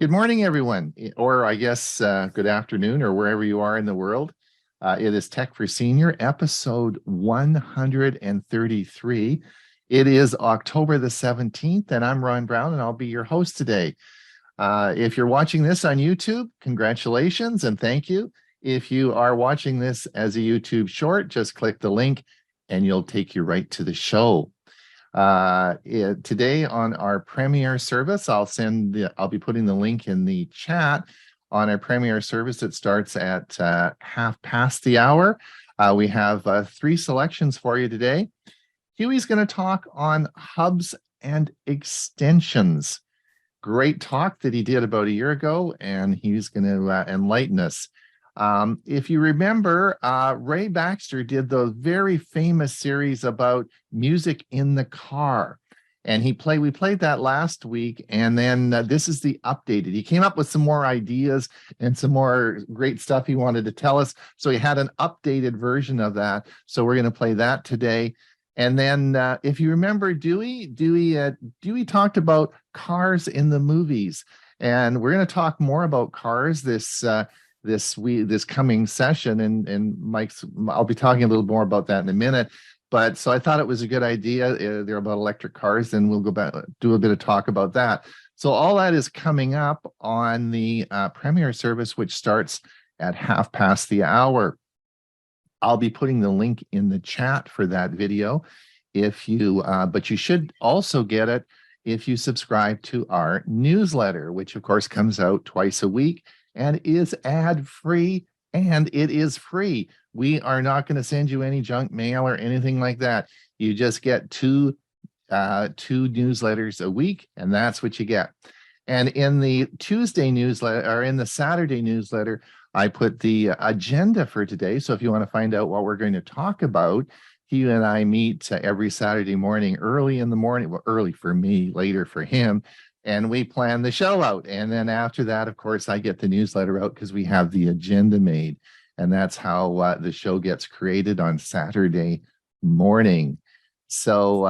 Good morning, everyone, or I guess good afternoon, or wherever you are in the world. It is Tech for Senior, episode 133. It is October the 17th, and I'm Ron Brown, and I'll be your host today. If you're watching this on YouTube, congratulations and thank you. If you are watching this as a YouTube short, just click the link and you'll take you right to the show. Today on our premiere service, I'll be putting the link in the chat on our premiere service. It starts at ℏ. We have three selections for you today. Hewie's going to talk on hubs and extensions. Great talk that he did about a year ago, and he's going to enlighten us. If you remember, Ray Baxter did the very famous series about music in the car, and we played that last week, and then this is the updated. He came up with some more ideas and some more great stuff he wanted to tell us, so he had an updated version of that. So we're going to play that today. And then if you remember, Dewey talked about cars in the movies, and we're going to talk more about cars this coming session, and I'll be talking a little more about that in a minute. But so I thought it was a good idea. They're about electric cars, and we'll go back, do a bit of talk about that. So all that is coming up on the premiere service, which starts at ℏ. I'll be putting the link in the chat for that video. But you should also get it if you subscribe to our newsletter, which of course comes out twice a week and is ad-free, and it is free. We are not going to send you any junk mail or anything like that. You just get two newsletters a week, and that's what you get. And in the Tuesday newsletter, or in the Saturday newsletter, I put the agenda for today. So if you want to find out what we're going to talk about, Hugh and I meet every Saturday morning, early in the morning. Well, early for me, later for him. And we plan the show out. And then after that, of course, I get the newsletter out because we have the agenda made. And that's how the show gets created on Saturday morning. So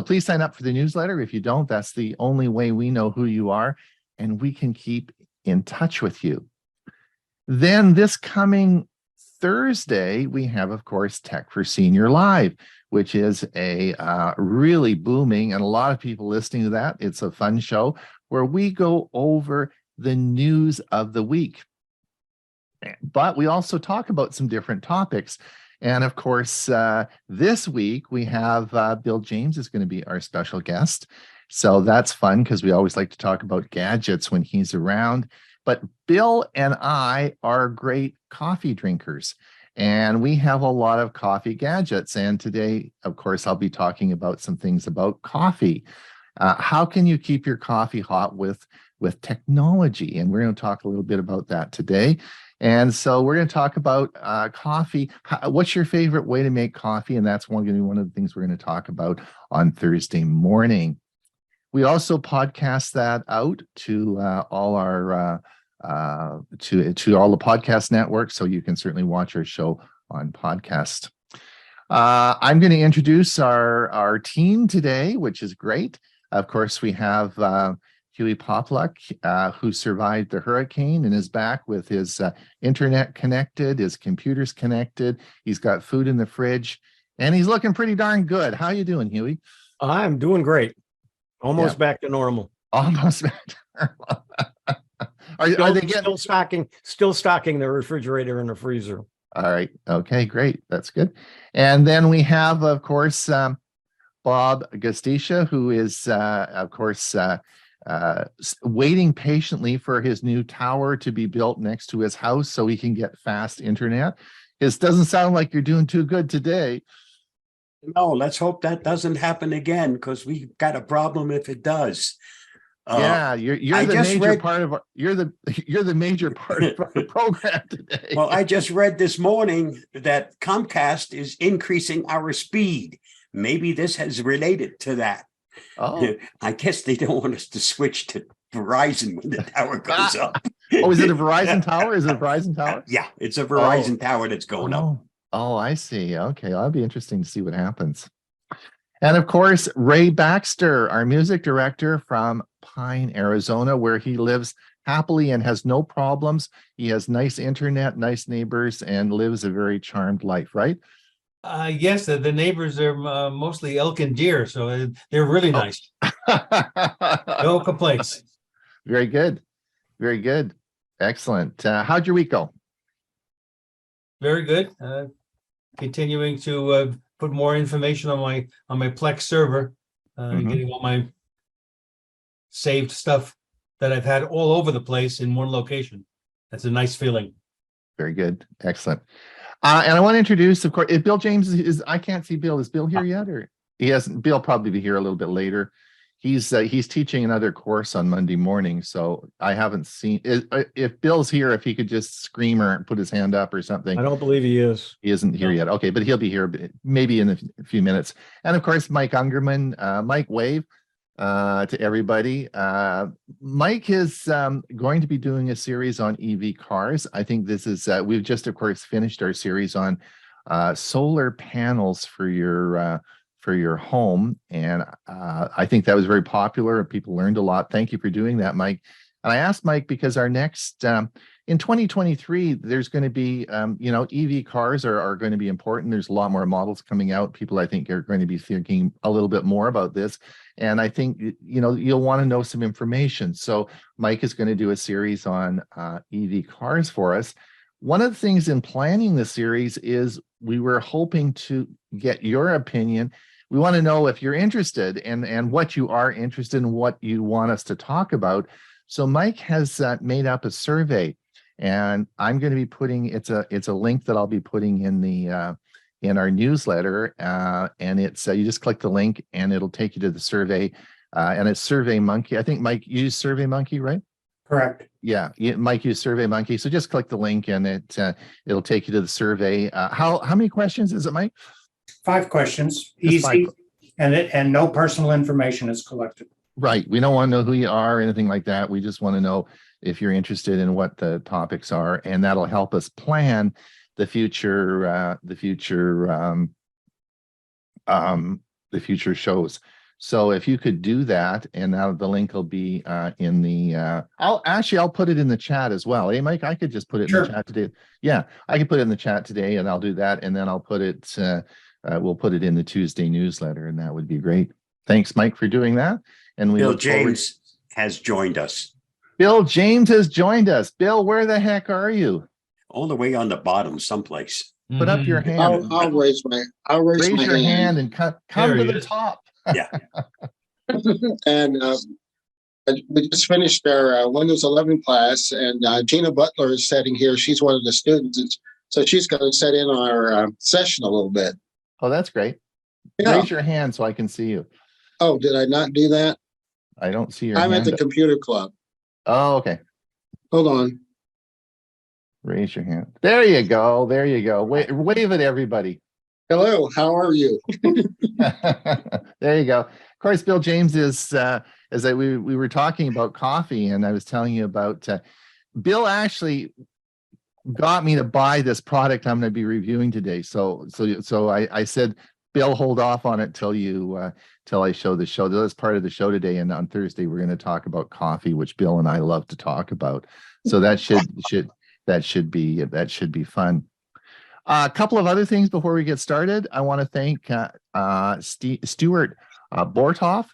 please sign up for the newsletter. If you don't, that's the only way we know who you are, and we can keep in touch with you. Then this coming Thursday, we have, of course, Tech for Senior Live, which is a really booming, and a lot of people listening to that. It's a fun show where we go over the news of the week. But we also talk about some different topics. And of course, this week we have Bill James is going to be our special guest. So that's fun because we always like to talk about gadgets when he's around. But Bill and I are great coffee drinkers, and we have a lot of coffee gadgets. And today, of course, I'll be talking about some things about coffee. How can you keep your coffee hot with technology? And we're going to talk a little bit about that today. And so we're going to talk about coffee. What's your favorite way to make coffee? And that's going to be one of the things we're going to talk about on Thursday morning. We also podcast that out to all our to all the podcast networks, so you can certainly watch our show on podcast. I'm going to introduce our team today, which is great. Of course, we have Hewie Poplock, who survived the hurricane and is back with his internet connected, his computers connected. He's got food in the fridge, and he's looking pretty darn good. How you doing, Hewie? I'm doing great. Almost back to normal. Almost back to normal. Are they still stocking the refrigerator and the freezer? All right. Okay, great. That's good. And then we have, of course, Bob Gostischa, who is, of course, waiting patiently for his new tower to be built next to his house so he can get fast internet. It doesn't sound like you're doing too good today. No, let's hope that doesn't happen again, because we've got a problem if it does. Yeah, you're the major part of our program today. Well, I just read this morning that Comcast is increasing our speed. Maybe this has related to that. Oh, I guess they don't want us to switch to Verizon when the tower goes up. Oh, is it a Verizon tower? Is it a Verizon tower? Yeah, it's a Verizon tower that's going up. Oh, I see. Okay, well, that'll be interesting to see what happens. And of course, Ray Baxter, our music director from Pine, Arizona, where he lives happily and has no problems. He has nice internet, nice neighbors, and lives a very charmed life, right? Yes, the neighbors are mostly elk and deer, so they're really nice. No complaints. Very good. Very good. Excellent. How'd your week go? Very good. Continuing to put more information on my Plex server, getting all my saved stuff that I've had all over the place in one location. That's a nice feeling. Very good. Excellent. And I want to introduce, of course, if Bill James is, I can't see Bill. Is Bill here yet? Or he hasn't? Bill probably be here a little bit later. He's teaching another course on Monday morning, so I haven't seen if Bill's here, if he could just scream or put his hand up or something. I don't believe he is. He isn't here yet. Okay, but he'll be here maybe in a few minutes. And of course, Mike Ungerman. Mike, wave to everybody. Mike is going to be doing a series on EV cars. I think this is we've just, of course, finished our series on solar panels for your home, and I think that was very popular. People learned a lot. Thank you for doing that, Mike. And I asked Mike because our next in 2023, there's going to be EV cars are going to be important. There's a lot more models coming out. People, I think, are going to be thinking a little bit more about this, and I think you'll want to know some information. So Mike is going to do a series on EV cars for us. One of the things in planning the series is we were hoping to get your opinion. We want to know if you're interested and what you are interested in, what you want us to talk about. So Mike has made up a survey, and I'm going to be putting it's a link that I'll be putting in the in our newsletter, and it's you just click the link and it'll take you to the survey, and it's SurveyMonkey. I think Mike used SurveyMonkey, right? Correct. Yeah, Mike used SurveyMonkey. So just click the link and it'll take you to the survey. How many questions is it, Mike? 5 questions, Just easy, 5. and no personal information is collected. Right. We don't want to know who you are or anything like that. We just want to know if you're interested in what the topics are, and that'll help us plan the future shows. So if you could do that, and now the link will be in the I'll put it in the chat as well. Hey, Mike, I could just put it in the chat today. Yeah, I can put it in the chat today, and I'll do that, and then I'll put it we'll put it in the Tuesday newsletter, and that would be great. Thanks, Mike, for doing that. And Bill James has joined us. Bill James has joined us. Bill, where the heck are you? All the way on the bottom someplace. Put up your hand. I'll raise my your hand and come to the top. Yeah. And we just finished our Windows 11 class, and Gina Butler is sitting here. She's one of the students, so she's going to set in our session a little bit. Oh, that's great. Yeah. Raise your hand so I can see you. Oh, did I not do that? I don't see your I'm hand. at the computer club. Oh, okay. Hold on. Raise your hand. There you go. There you go. Wave at everybody. Hello, how are you? There you go. Of course, Bill James is, we were talking about coffee, and I was telling you about, Bill actually got me to buy this product I'm going to be reviewing today. So I said, Bill, hold off on it till I show the show. That's part of the show today. And on Thursday, we're going to talk about coffee, which Bill and I love to talk about. So that should be fun. A couple of other things before we get started. I want to thank Stuart Bortorff.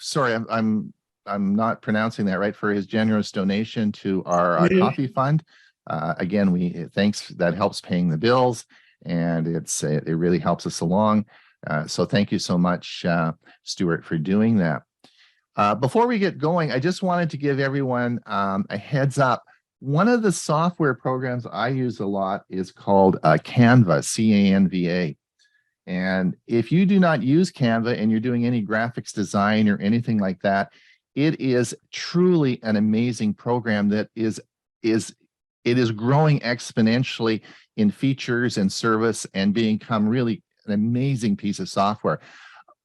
Sorry, I'm not pronouncing that right, for his generous donation to our coffee fund. Again, thanks. That helps paying the bills, and it really helps us along. So thank you so much, Stuart, for doing that. Before we get going, I just wanted to give everyone a heads up. One of the software programs I use a lot is called Canva, C-A-N-V-A. And if you do not use Canva and you're doing any graphics design or anything like that, it is truly an amazing program that is growing exponentially in features and service and become really an amazing piece of software.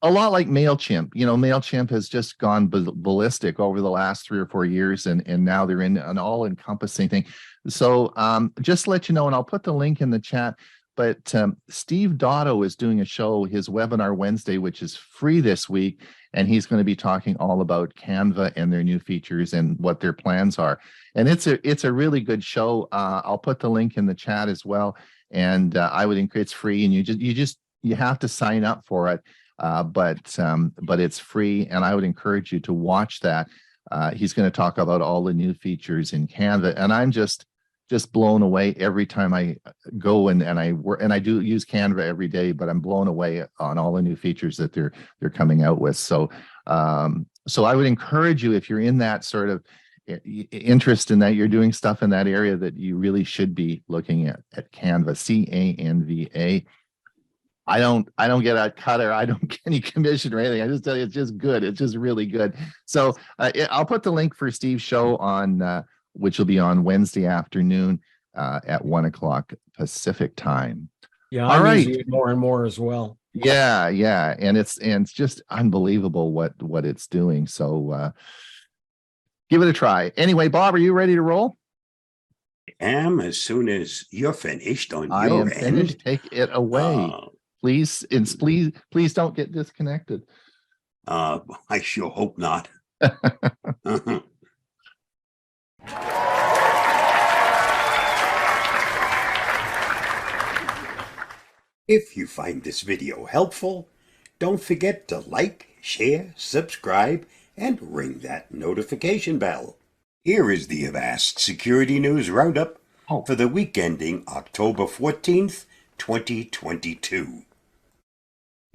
A lot like MailChimp. MailChimp has just gone ballistic over the last 3 or 4 years, and now they're in an all-encompassing thing. So just to let you know, and I'll put the link in the chat, but Steve Dotto is doing a show, his webinar Wednesday, which is free this week, and he's going to be talking all about Canva and their new features and what their plans are. And it's a really good show. I'll put the link in the chat as well. And I would encourage, it's free, and you have to sign up for it. But it's free, and I would encourage you to watch that. He's going to talk about all the new features in Canva, and I'm just blown away every time I go and I work, and I do use Canva every day, but I'm blown away on all the new features that they're coming out with. So so I would encourage you, if you're in that sort of interest in that, you're doing stuff in that area, that you really should be looking at Canva, Canva. I don't get a cut, or I don't get any commission or anything. I just tell you, it's just good. It's just really good. So I'll put the link for Steve's show on, which will be on Wednesday afternoon at 1 o'clock Pacific time. Yeah, All I'm right. using it more and more as well. Yeah. And it's just unbelievable what it's doing. So give it a try. Anyway, Bob, are you ready to roll? Am, as soon as you're finished on I your am end. finished. Take it away. Please don't get disconnected. I sure hope not. If you find this video helpful, don't forget to like, share, subscribe, and ring that notification bell. Here is the Avast Security News Roundup for the week ending October 14th, 2022.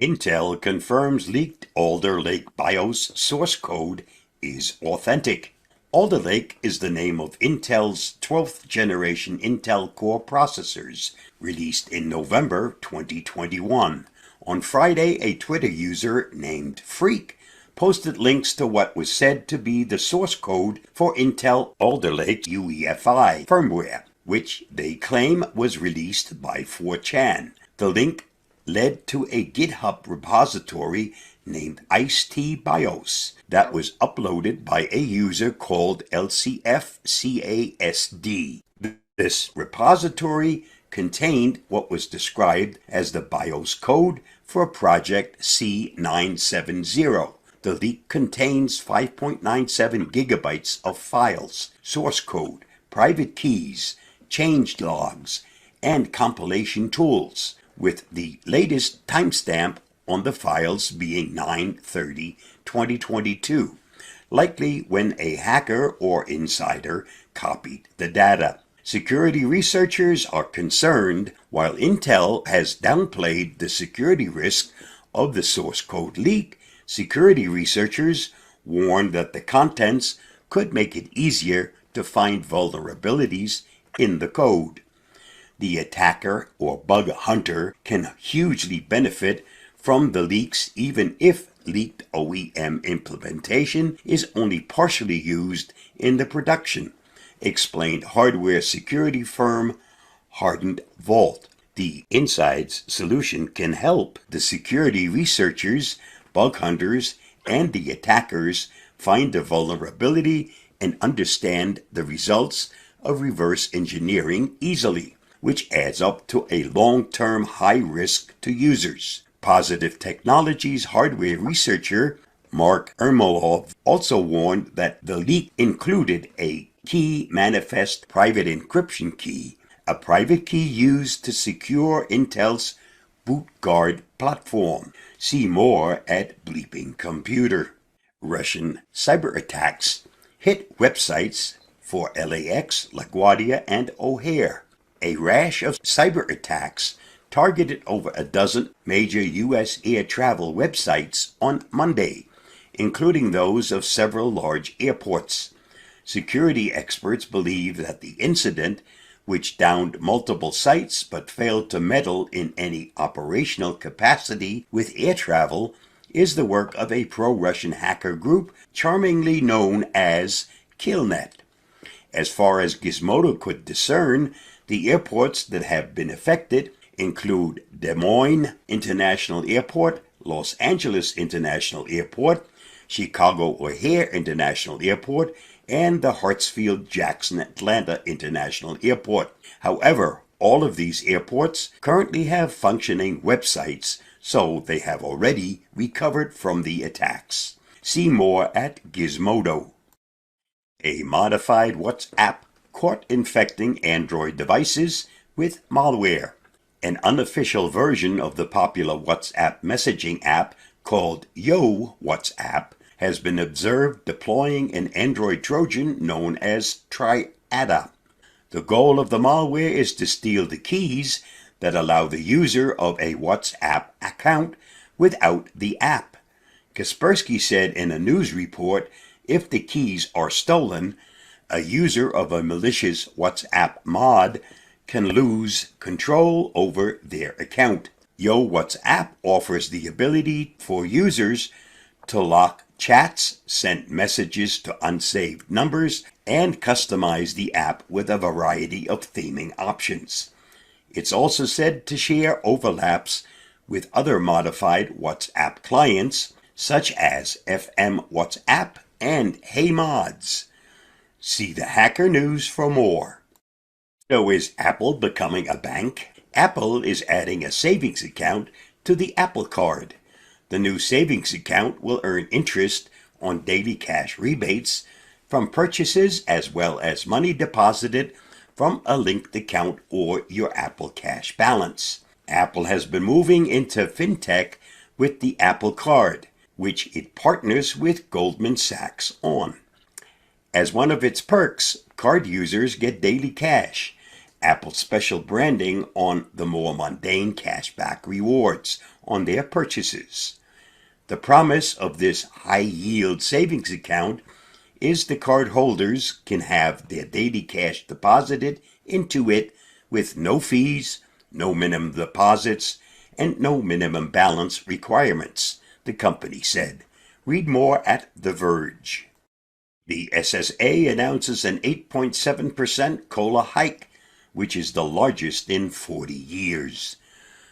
Intel confirms leaked Alder Lake BIOS source code is authentic. Alder Lake is the name of Intel's 12th generation Intel Core processors, released in November 2021. On Friday, a Twitter user named Freak posted links to what was said to be the source code for Intel Alder Lake UEFI firmware, which they claim was released by 4chan. The link led to a GitHub repository named Ice-T BIOS that was uploaded by a user called LCFCASD. This repository contained what was described as the BIOS code for project C970. The leak contains 5.97 gigabytes of files, source code, private keys, change logs, and compilation tools, with the latest timestamp on the files being 9/30/2022, likely when a hacker or insider copied the data. Security researchers are concerned. While Intel has downplayed the security risk of the source code leak, security researchers warn that the contents could make it easier to find vulnerabilities in the code. The attacker or bug hunter can hugely benefit from the leaks, even if leaked OEM implementation is only partially used in the production, explained hardware security firm Hardened Vault. The Inside's solution can help the security researchers, bug hunters, and the attackers find the vulnerability and understand the results of reverse engineering easily, which adds up to a long-term high risk to users. Positive Technologies hardware researcher Mark Ermolov also warned that the leak included a key manifest private encryption key, a private key used to secure Intel's BootGuard platform. See more at Bleeping Computer. Russian cyber attacks hit websites for LAX, LaGuardia, and O'Hare. A rash of cyber attacks targeted over a dozen major U.S. air travel websites on Monday, including those of several large airports. Security experts believe that the incident, which downed multiple sites but failed to meddle in any operational capacity with air travel, is the work of a pro-Russian hacker group charmingly known as Killnet. As far as Gizmodo could discern, the airports that have been affected include Des Moines International Airport, Los Angeles International Airport, Chicago O'Hare International Airport, and the Hartsfield-Jackson Atlanta International Airport. However, all of these airports currently have functioning websites, so they have already recovered from the attacks. See more at Gizmodo. A modified WhatsApp caught infecting Android devices with malware. An unofficial version of the popular WhatsApp messaging app called Yo WhatsApp has been observed deploying an Android Trojan known as Triada. The goal of the malware is to steal the keys that allow the user of a WhatsApp account without the app. Kaspersky said in a news report, if the keys are stolen, a user of a malicious WhatsApp mod can lose control over their account. Yo WhatsApp offers the ability for users to lock chats, send messages to unsaved numbers, and customize the app with a variety of theming options. It's also said to share overlaps with other modified WhatsApp clients, such as FM WhatsApp and Hey Mods. See the Hacker News for more. So is Apple becoming a bank? Apple is adding a savings account to the Apple Card. The new savings account will earn interest on daily cash rebates from purchases as well as money deposited from a linked account or your Apple Cash balance. Apple has been moving into fintech with the Apple Card, which it partners with Goldman Sachs on. As one of its perks, card users get daily cash, Apple's special branding on the more mundane cashback rewards on their purchases. The promise of this high-yield savings account is the cardholders can have their daily cash deposited into it with no fees, no minimum deposits, and no minimum balance requirements, the company said. Read more at The Verge. The SSA announces an 8.7% COLA hike, which is the largest in 40 years.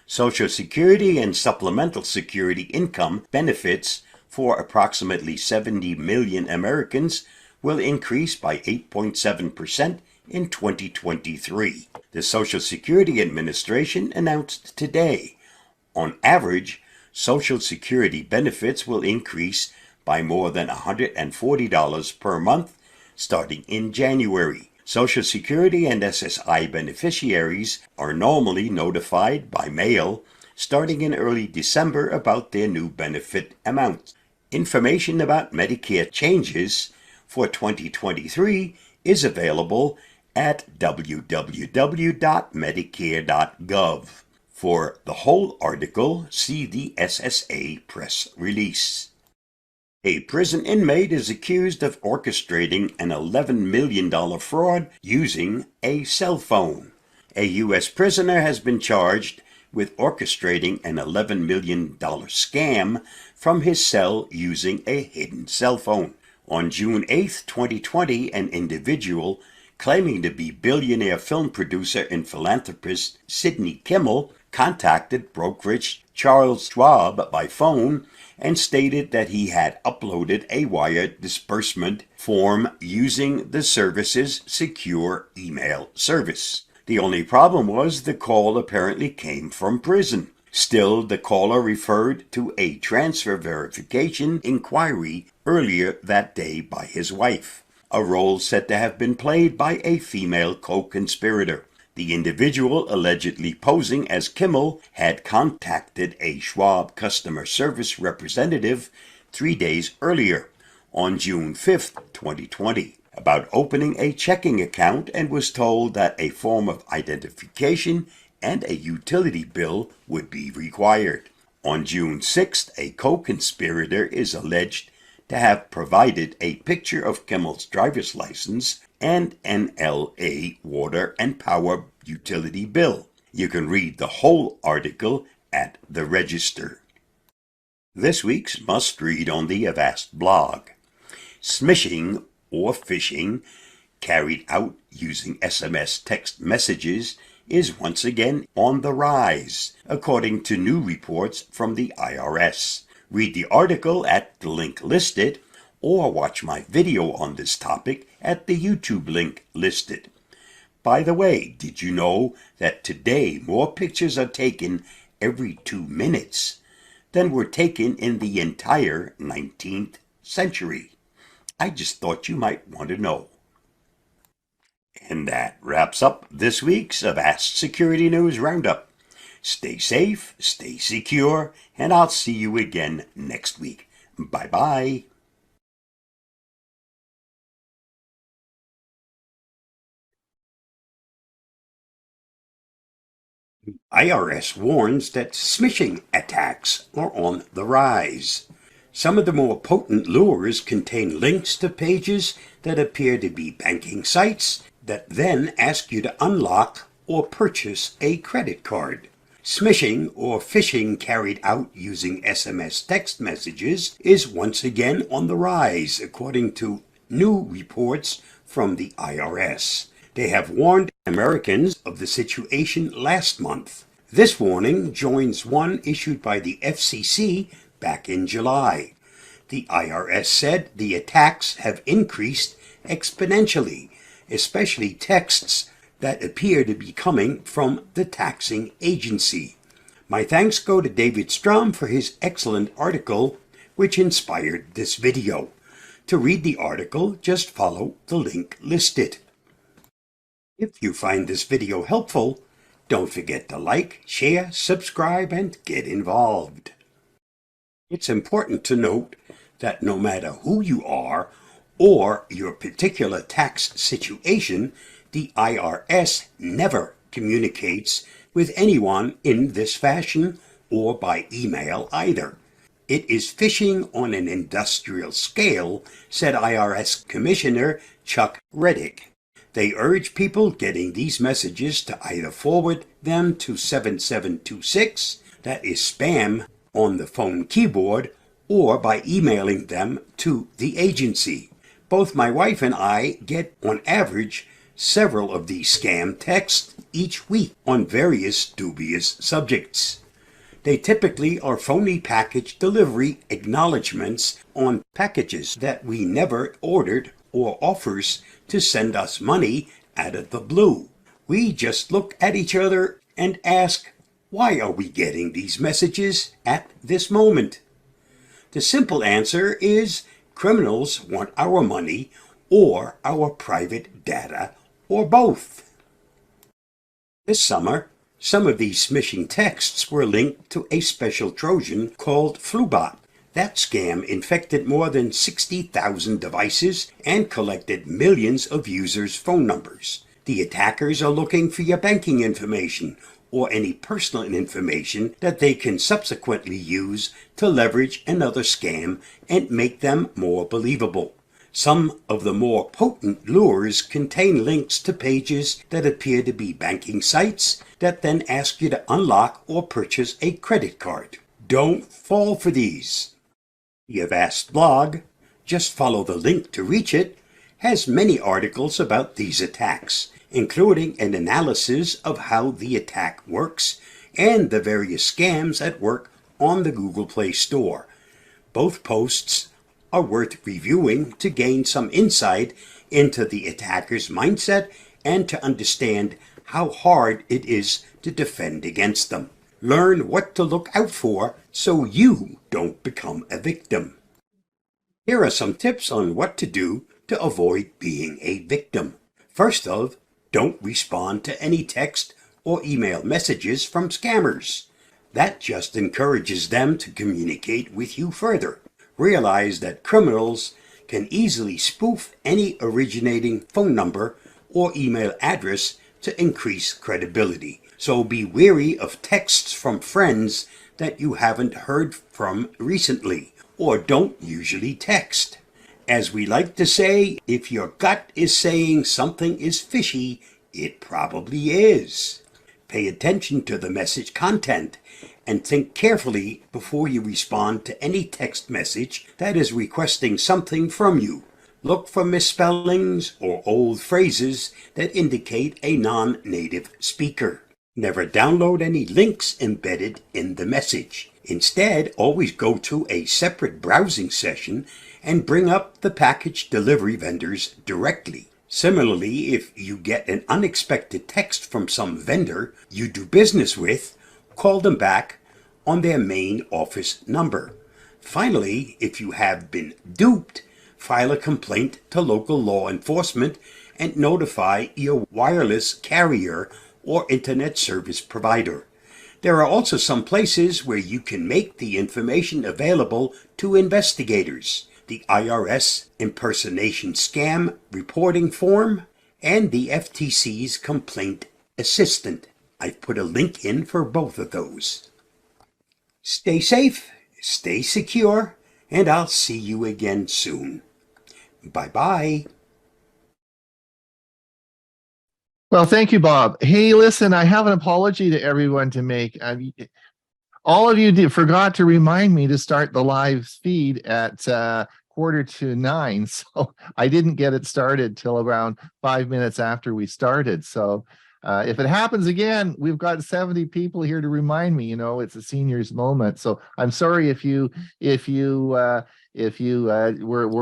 Social Security and Supplemental Security income benefits for approximately 70 million Americans will increase by 8.7% in 2023. The Social Security Administration announced today, on average, Social Security benefits will increase by more than $140 per month starting in January. Social Security and SSI beneficiaries are normally notified by mail starting in early December about their new benefit amounts. Information about Medicare changes for 2023 is available at www.medicare.gov. For the whole article, see the SSA press release. A prison inmate is accused of orchestrating an $11 million fraud using a cell phone. A U.S. prisoner has been charged with orchestrating an $11 million scam from his cell using a hidden cell phone. On June 8, 2020, an individual claiming to be billionaire film producer and philanthropist Sidney Kimmel contacted brokerage Charles Schwab by phone and stated that he had uploaded a wire disbursement form using the service's secure email service. The only problem was the call apparently came from prison. Still, the caller referred to a transfer verification inquiry earlier that day by his wife, a role said to have been played by a female co-conspirator. The individual allegedly posing as Kimmel had contacted a Schwab customer service representative 3 days earlier, on June 5, 2020, about opening a checking account and was told that a form of identification and a utility bill would be required. On June 6th, a co-conspirator is alleged to have provided a picture of Kimmel's driver's license and an LA water and power utility bill. You can read the whole article at the Register. This week's must-read on the Avast blog. Smishing or phishing, carried out using SMS text messages, is once again on the rise, according to new reports from the IRS. Read the article at the link listed, or watch my video on this topic at the YouTube link listed. By the way, did you know that today more pictures are taken every 2 minutes than were taken in the entire 19th century. I just thought you might want to know. And that wraps up this week's Avast Security News Roundup. Stay safe, stay secure, and I'll see you again next week. Bye-bye. IRS warns that smishing attacks are on the rise. Some of the more potent lures contain links to pages that appear to be banking sites that then ask you to unlock or purchase a credit card. Smishing or phishing carried out using SMS text messages is once again on the rise, according to new reports from the IRS. They have warned Americans of the situation last month. This warning joins one issued by the FCC back in July. The IRS said the attacks have increased exponentially, especially texts that appear to be coming from the taxing agency. My thanks go to David Strom for his excellent article, which inspired this video. To read the article, just follow the link listed. If you find this video helpful, don't forget to like, share, subscribe, and get involved. It's important to note that no matter who you are or your particular tax situation, the IRS never communicates with anyone in this fashion or by email either. It is phishing on an industrial scale, said IRS Commissioner Chuck Reddick. They urge people getting these messages to either forward them to 7726, that is spam on the phone keyboard, or by emailing them to the agency. Both my wife and I get, on average, several of these scam texts each week on various dubious subjects. They typically are phony package delivery acknowledgments on packages that we never ordered or offers to send us money out of the blue. We just look at each other and ask, why are we getting these messages at this moment? The simple answer is criminals want our money or our private data or both. This summer, some of these smishing texts were linked to a special Trojan called FluBot. That scam infected more than 60,000 devices and collected millions of users' phone numbers. The attackers are looking for your banking information or any personal information that they can subsequently use to leverage another scam and make them more believable. Some of the more potent lures contain links to pages that appear to be banking sites that then ask you to unlock or purchase a credit card. Don't fall for these. The Avast blog, just follow the link to reach it, has many articles about these attacks, including an analysis of how the attack works and the various scams at work on the Google Play Store. Both posts are worth reviewing to gain some insight into the attacker's mindset and to understand how hard it is to defend against them. Learn what to look out for so you don't become a victim. Here are some tips on what to do to avoid being a victim. First off, don't respond to any text or email messages from scammers. That just encourages them to communicate with you further. Realize that criminals can easily spoof any originating phone number or email address to increase credibility. So be wary of texts from friends that you haven't heard from recently or don't usually text. As we like to say, if your gut is saying something is fishy, it probably is. Pay attention to the message content and think carefully before you respond to any text message that is requesting something from you. Look for misspellings or old phrases that indicate a non-native speaker. Never download any links embedded in the message. Instead, always go to a separate browsing session and bring up the package delivery vendors directly. Similarly, if you get an unexpected text from some vendor you do business with, call them back on their main office number. Finally, if you have been duped, file a complaint to local law enforcement and notify your wireless carrier or internet service provider. There are also some places where you can make the information available to investigators: the IRS Impersonation Scam Reporting Form and the FTC's Complaint Assistant. I've put a link in for both of those. Stay safe, stay secure, and I'll see you again soon. Bye-bye. Well, thank you, Bob. Hey, listen, I have an apology to everyone to make. All of you forgot to remind me to start the live feed at 8:45, so I didn't get it started till around 5 minutes after we started. So if it happens again, we've got 70 people here to remind me. You know, it's a seniors moment. So I'm sorry if you were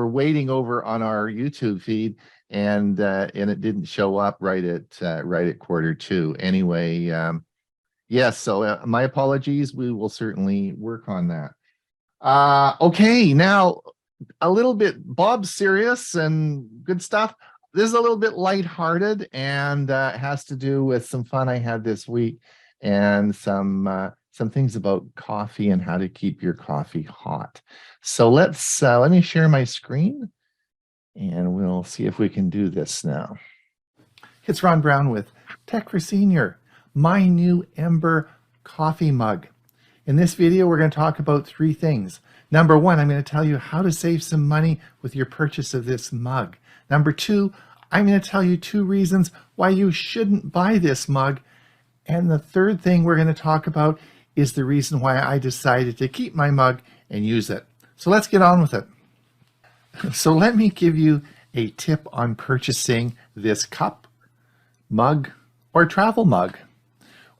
waiting over on our YouTube feed and it didn't show up right at 1:45. Anyway, yes. So my apologies. We will certainly work on that. Okay, now a little bit. Bob's serious and good stuff. This is a little bit lighthearted and has to do with some fun I had this week and some things about coffee and how to keep your coffee hot. So let me share my screen and we'll see if we can do this now. It's Ron Brown with Tech for Senior, my new Ember coffee mug. In this video, we're going to talk about 3 things. Number 1, I'm going to tell you how to save some money with your purchase of this mug. Number 2, I'm going to tell you 2 reasons why you shouldn't buy this mug. And the third thing we're going to talk about is the reason why I decided to keep my mug and use it. So let's get on with it. So let me give you a tip on purchasing this cup, mug, or travel mug.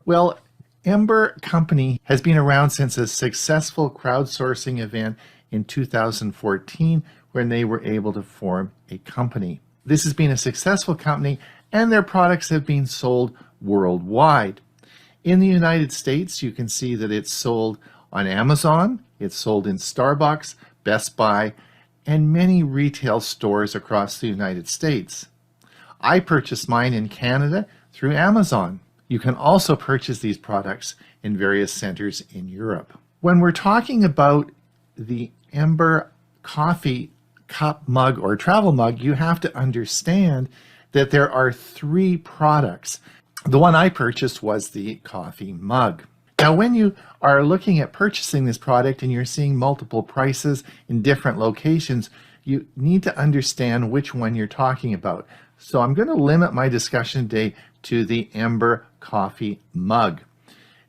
Well, Ember Company has been around since a successful crowdsourcing event in 2014 when they were able to form a company. This has been a successful company and their products have been sold worldwide. In the United States, you can see that it's sold on Amazon, it's sold in Starbucks, Best Buy, and many retail stores across the United States. I purchased mine in Canada through Amazon. You can also purchase these products in various centers in Europe. When we're talking about the Ember coffee cup, mug, or travel mug, you have to understand that there are 3 products. The one I purchased was the coffee mug. Now, when you are looking at purchasing this product and you're seeing multiple prices in different locations, you need to understand which one you're talking about. So I'm going to limit my discussion today to the Ember coffee mug.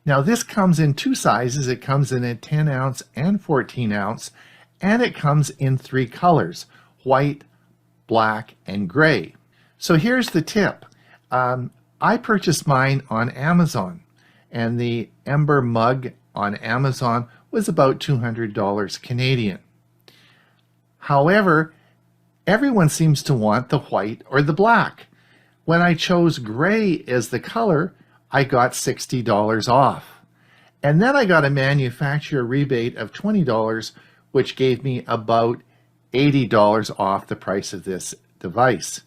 Now, this comes in 2 sizes. It comes in a 10 ounce and 14 ounce, and it comes in 3 colors: white, black, and gray. So here's the tip. I purchased mine on Amazon, and the Ember mug on Amazon was about $200 Canadian. However, everyone seems to want the white or the black. When I chose gray as the color, I got $60 off. And then I got a manufacturer rebate of $20, which gave me about $80 off the price of this device.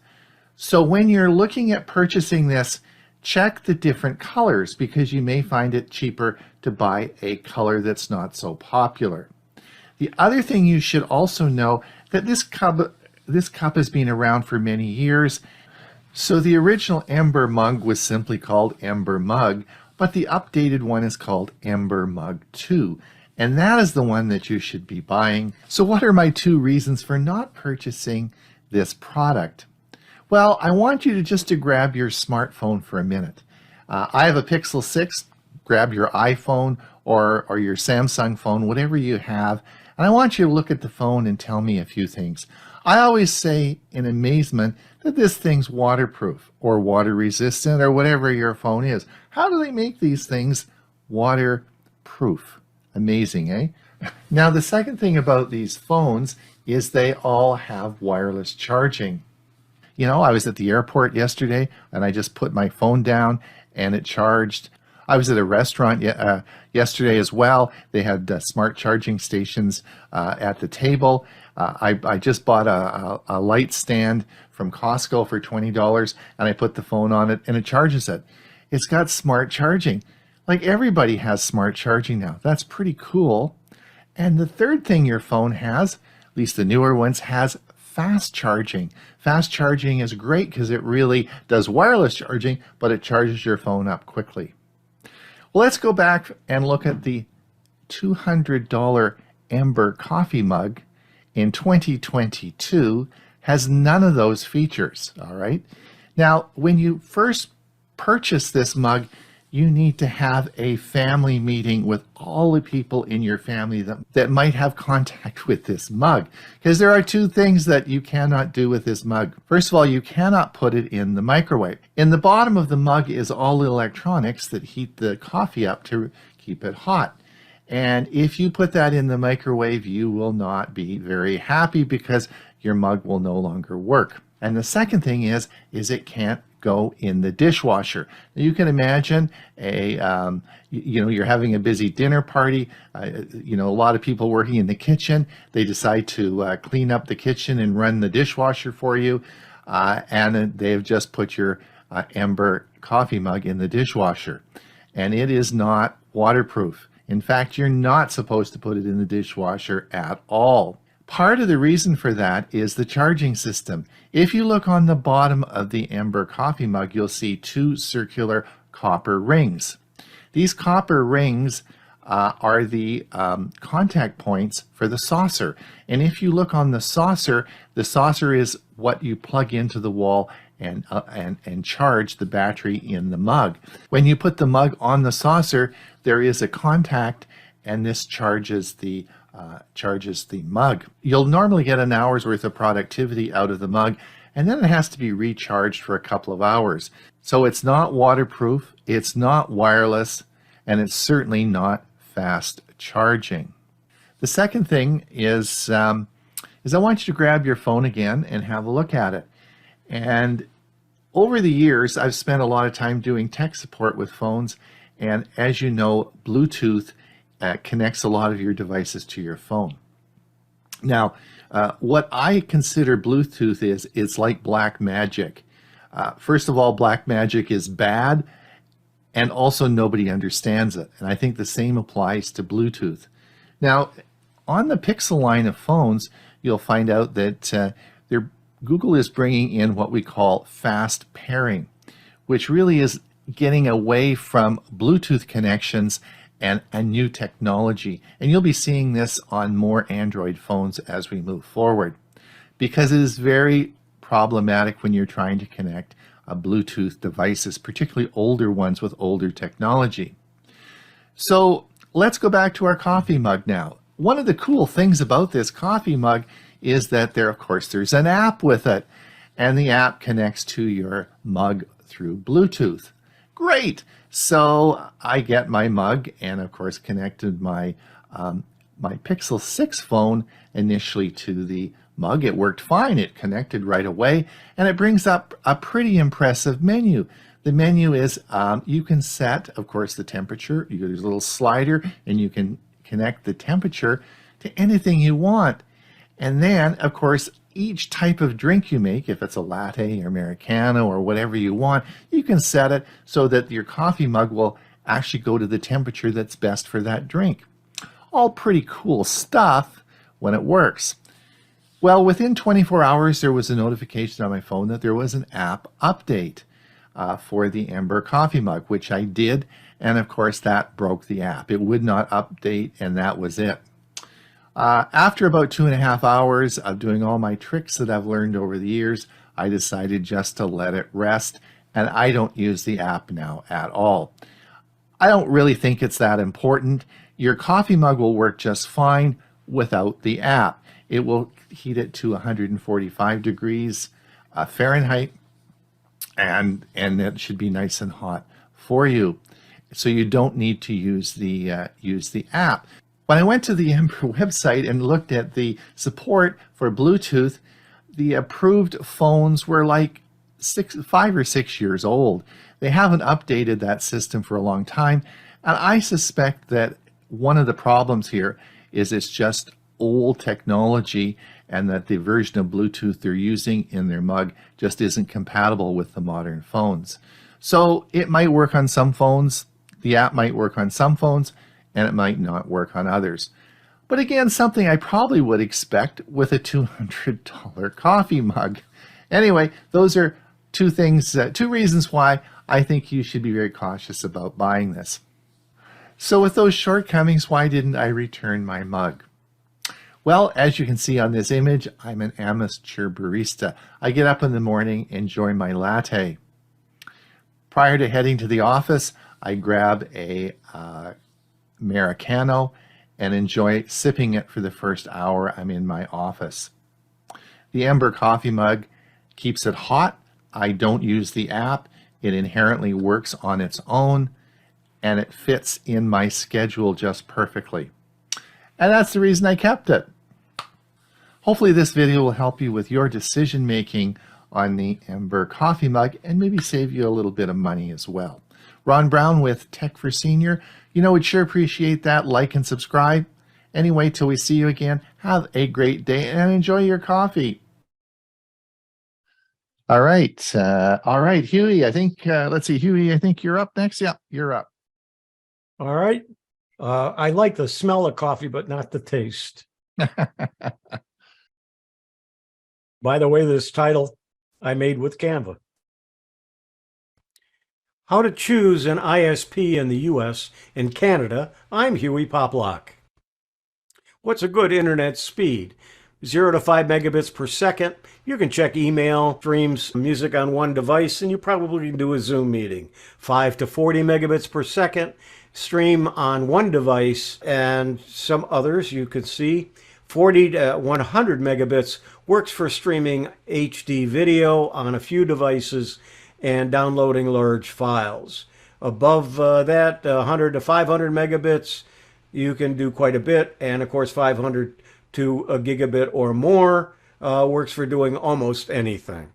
So when you're looking at purchasing this, check the different colors because you may find it cheaper to buy a color that's not so popular. The other thing you should also know that this cup has been around for many years. So the original Ember mug was simply called Ember mug, but the updated one is called Ember Mug 2. And that is the one that you should be buying. So what are my 2 reasons for not purchasing this product? Well, I want you to grab your smartphone for a minute. I have a Pixel 6. Grab your iPhone or your Samsung phone, whatever you have. And I want you to look at the phone and tell me a few things. I always say in amazement that this thing's waterproof or water resistant or whatever your phone is. How do they make these things waterproof? Amazing, eh? Now, the second thing about these phones is they all have wireless charging. You know, I was at the airport yesterday and I just put my phone down and it charged. I was at a restaurant yesterday as well. They had smart charging stations at the table. I just bought a light stand from Costco for $20, and I put the phone on it and it charges it. It's got smart charging. Like, everybody has smart charging now. That's pretty cool. And the third thing your phone has, at least the newer ones, has fast charging. Fast charging is great because it really does wireless charging, but it charges your phone up quickly. Well, let's go back and look at the $200 Ember coffee mug in 2022. Has none of those features, all right? Now, when you first purchase this mug, you need to have a family meeting with all the people in your family that might have contact with this mug. Because there are two things that you cannot do with this mug. First of all, you cannot put it in the microwave. In the bottom of the mug is all the electronics that heat the coffee up to keep it hot. And if you put that in the microwave, you will not be very happy because your mug will no longer work. And the second thing is it can't go in the dishwasher. Now, you can imagine you're having a busy dinner party, a lot of people working in the kitchen. They decide to clean up the kitchen and run the dishwasher for you, and they've just put your Ember coffee mug in the dishwasher, and it is not waterproof. In fact, you're not supposed to put it in the dishwasher at all. Part of the reason for that is the charging system. If you look on the bottom of the Ember coffee mug, you'll see two circular copper rings. These copper rings are the contact points for the saucer. And if you look on the saucer is what you plug into the wall and charge the battery in the mug. When you put the mug on the saucer, there is a contact, and this charges the mug. You'll normally get an hour's worth of productivity out of the mug, and then it has to be recharged for a couple of hours. So it's not waterproof, it's not wireless, and it's certainly not fast charging. The second thing is I want you to grab your phone again and have a look at it. And over the years, I've spent a lot of time doing tech support with phones, and as you know, Bluetooth connects a lot of your devices to your phone. Now, what I consider Bluetooth is, it's like black magic. First of all, black magic is bad, and also nobody understands it. And I think the same applies to Bluetooth. Now, on the Pixel line of phones, you'll find out that Google is bringing in what we call fast pairing, which really is getting away from Bluetooth connections and a new technology. And you'll be seeing this on more Android phones as we move forward, because it is very problematic when you're trying to connect Bluetooth devices, particularly older ones with older technology. So let's go back to our coffee mug now. One of the cool things about this coffee mug is that there's an app with it, and the app connects to your mug through Bluetooth. Great. So I get my mug and of course connected my Pixel 6 phone initially to the mug. It worked fine. It connected right away, and it brings up a pretty impressive menu. The menu is, you can set, of course, the temperature. There's a little slider, and you can connect the temperature to anything you want. And then, of course, each type of drink you make, if it's a latte or Americano or whatever you want, you can set it so that your coffee mug will actually go to the temperature that's best for that drink. All pretty cool stuff when it works. Well, within 24 hours, there was a notification on my phone that there was an app update for the Ember coffee mug, which I did. And of course, that broke the app. It would not update, and that was it. After about 2.5 hours of doing all my tricks that I've learned over the years, I decided just to let it rest, and I don't use the app now at all. I don't really think it's that important. Your coffee mug will work just fine without the app. It will heat it to 145 degrees Fahrenheit, and it should be nice and hot for you. So you don't need to use the app. When I went to the Ember website and looked at the support for Bluetooth, the approved phones were like 5 or 6 years old. They haven't updated that system for a long time. And I suspect that one of the problems here is it's just old technology, and that the version of Bluetooth they're using in their mug just isn't compatible with the modern phones. So it might work on some phones, the app might work on some phones, and it might not work on others. But again, something I probably would expect with a $200 coffee mug. Anyway, those are two reasons why I think you should be very cautious about buying this. So with those shortcomings, why didn't I return my mug? Well, as you can see on this image, I'm an amateur barista. I get up in the morning, enjoy my latte. Prior to heading to the office, I grab a Americano and enjoy sipping it for the first hour I'm in my office. The Ember coffee mug keeps it hot. I don't use the app. It inherently works on its own, and it fits in my schedule just perfectly. And that's the reason I kept it. Hopefully this video will help you with your decision making on the Ember coffee mug and maybe save you a little bit of money as well. Ron Brown with Tech for Senior. We'd sure appreciate that. Like and subscribe. Anyway, till we see you again, have a great day and enjoy your coffee. All right, Hewie, I think, let's see, Hewie, I think you're up next. Yeah, you're up. All right. I like the smell of coffee, but not the taste. By the way, this title I made with Canva. How to choose an ISP in the US and Canada. I'm Hewie Poplock. What's a good internet speed? 0 to 5 megabits per second. You can check email, streams music on one device, and you probably can do a Zoom meeting. 5 to 40 megabits per second. Stream on one device, and some others you could see. 40 to 100 megabits works for streaming HD video on a few devices and downloading large files. Above that, 100 to 500 megabits, you can do quite a bit. And of course, 500 to a gigabit or more works for doing almost anything.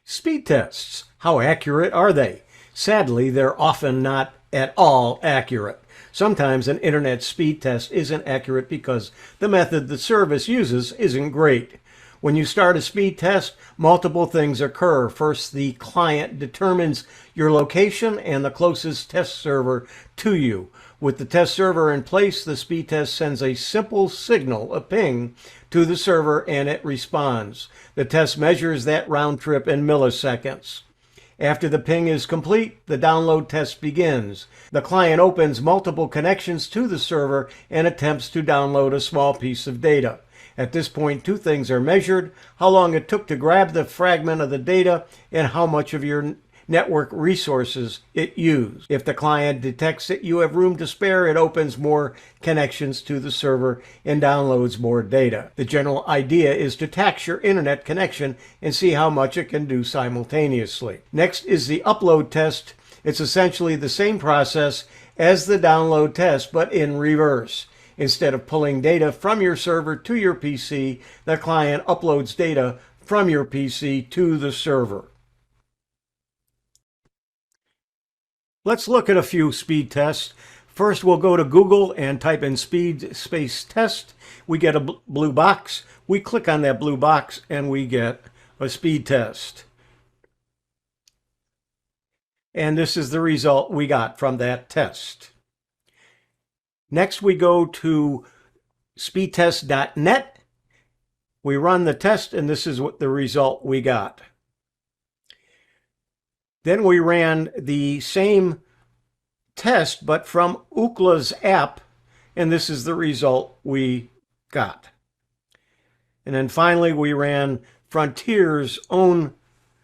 Speed tests. How accurate are they? Sadly, they're often not at all accurate. Sometimes an internet speed test isn't accurate because the method the service uses isn't great. When you start a speed test, multiple things occur. First, the client determines your location and the closest test server to you. With the test server in place, the speed test sends a simple signal, a ping, to the server and it responds. The test measures that round trip in milliseconds. After the ping is complete, the download test begins. The client opens multiple connections to the server and attempts to download a small piece of data. At this point, two things are measured: how long it took to grab the fragment of the data and how much of your network resources it used. If the client detects that you have room to spare, it opens more connections to the server and downloads more data. The general idea is to tax your internet connection and see how much it can do simultaneously. Next is the upload test. It's essentially the same process as the download test, but in reverse. Instead of pulling data from your server to your PC, the client uploads data from your PC to the server. Let's look at a few speed tests. First, we'll go to Google and type in speed space test. We get a blue box. We click on that blue box and we get a speed test. And this is the result we got from that test. Next, we go to speedtest.net. We run the test, and this is what the result we got. Then we ran the same test, but from Ookla's app, and this is the result we got. And then finally, we ran Frontier's own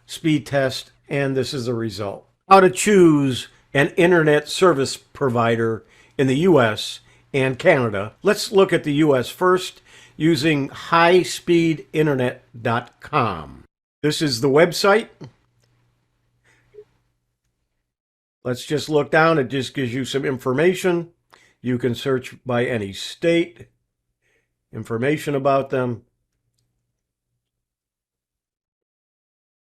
speed test, and this is the result. How to choose an internet service provider in the US and Canada. Let's look at the US first using highspeedinternet.com. This is the website. Let's just look down. It just gives you some information. You can search by any state, information about them.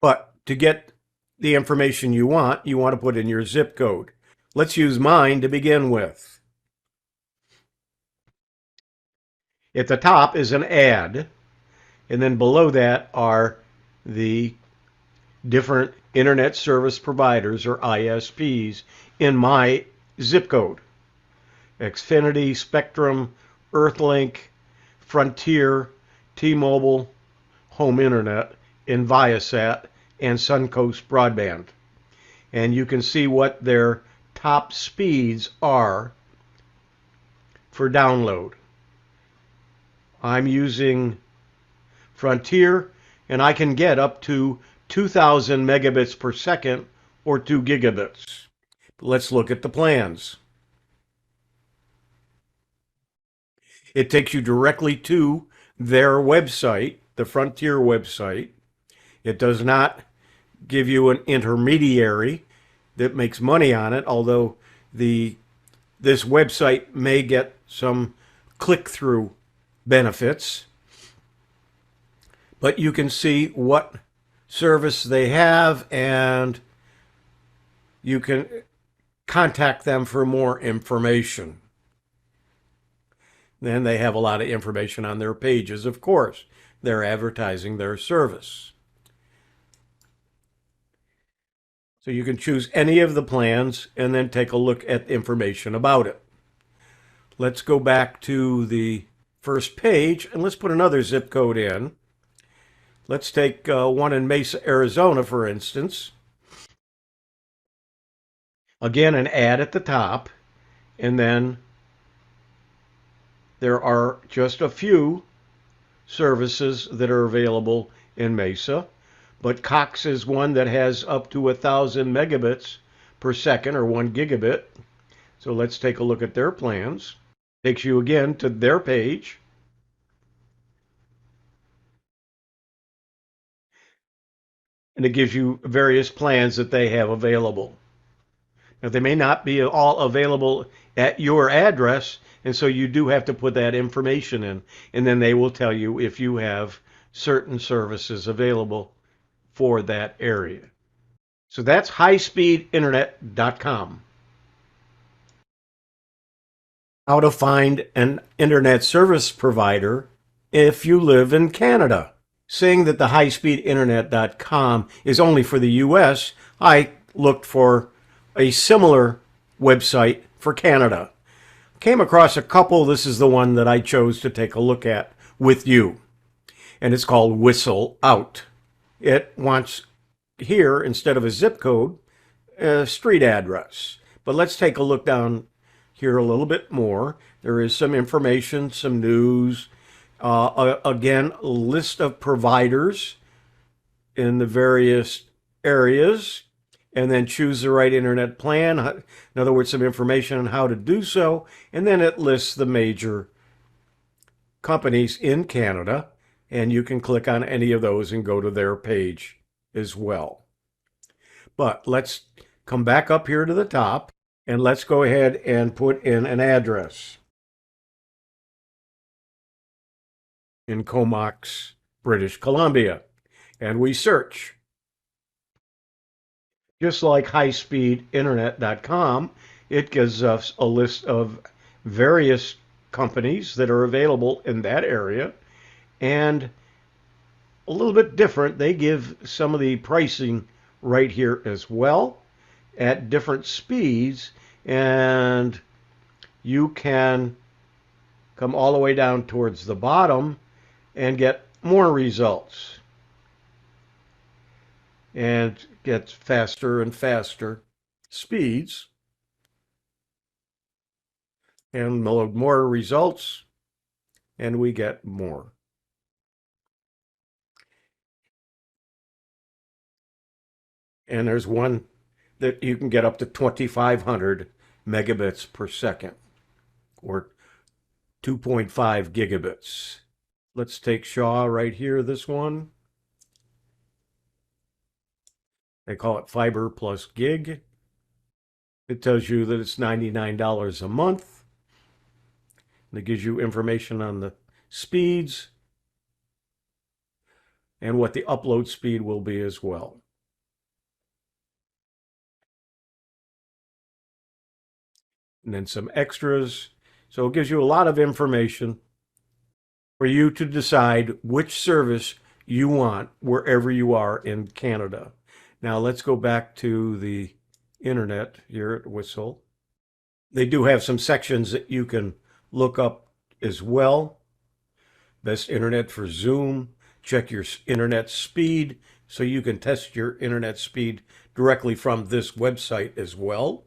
But to get the information you want to put in your zip code. Let's use mine to begin with. At the top is an ad, and then below that are the different internet service providers, or ISPs, in my zip code. Xfinity, Spectrum, Earthlink, Frontier, T-Mobile, Home Internet, and Viasat, and Suncoast Broadband. And you can see what their top speeds are for download. I'm using Frontier, and I can get up to 2,000 megabits per second, or 2 gigabits. Let's look at the plans. It takes you directly to their website, the Frontier website. It does not give you an intermediary that makes money on it, although this website may get some click-through benefits. But you can see what service they have, and you can contact them for more information. Then they have a lot of information on their pages, of course. They're advertising their service. So you can choose any of the plans and then take a look at information about it. Let's go back to the first page, and let's put another zip code in. Let's take one in Mesa, Arizona, for instance. Again, an ad at the top, and then there are just a few services that are available in Mesa, but Cox is one that has up to 1,000 megabits per second, or 1 gigabit. So let's take a look at their plans. Takes you again to their page. And it gives you various plans that they have available. Now, they may not be all available at your address, and so you do have to put that information in, and then they will tell you if you have certain services available for that area. So that's highspeedinternet.com. How to find an internet service provider if you live in Canada. Saying that the highspeedinternet.com is only for the US, I looked for a similar website for Canada. Came across a couple. This is the one that I chose to take a look at with you. And it's called Whistle Out. It wants here, instead of a zip code, a street address. But let's take a look down here a little bit more. There is some information, some news. Again, a list of providers in the various areas, and then choose the right internet plan. In other words, some information on how to do so, and then it lists the major companies in Canada, and you can click on any of those and go to their page as well. But let's come back up here to the top, and let's go ahead and put in an address in Comox, British Columbia, and we search. Just like highspeedinternet.com, it gives us a list of various companies that are available in that area, and a little bit different. They give some of the pricing right here as well at different speeds, and you can come all the way down towards the bottom and get more results and get faster and faster speeds and load more results, and we get more. And there's one that you can get up to 2,500 megabits per second, or 2.5 gigabits. Let's take Shaw right here, this one. They call it Fiber Plus Gig. It tells you that it's $99 a month. And it gives you information on the speeds and what the upload speed will be as well. and then some extras. So it gives you a lot of information for you to decide which service you want wherever you are in Canada. Now let's go back to the internet here at Whistle. They do have some sections that you can look up as well. Best internet for Zoom. Check your internet speed so you can test your internet speed directly from this website as well.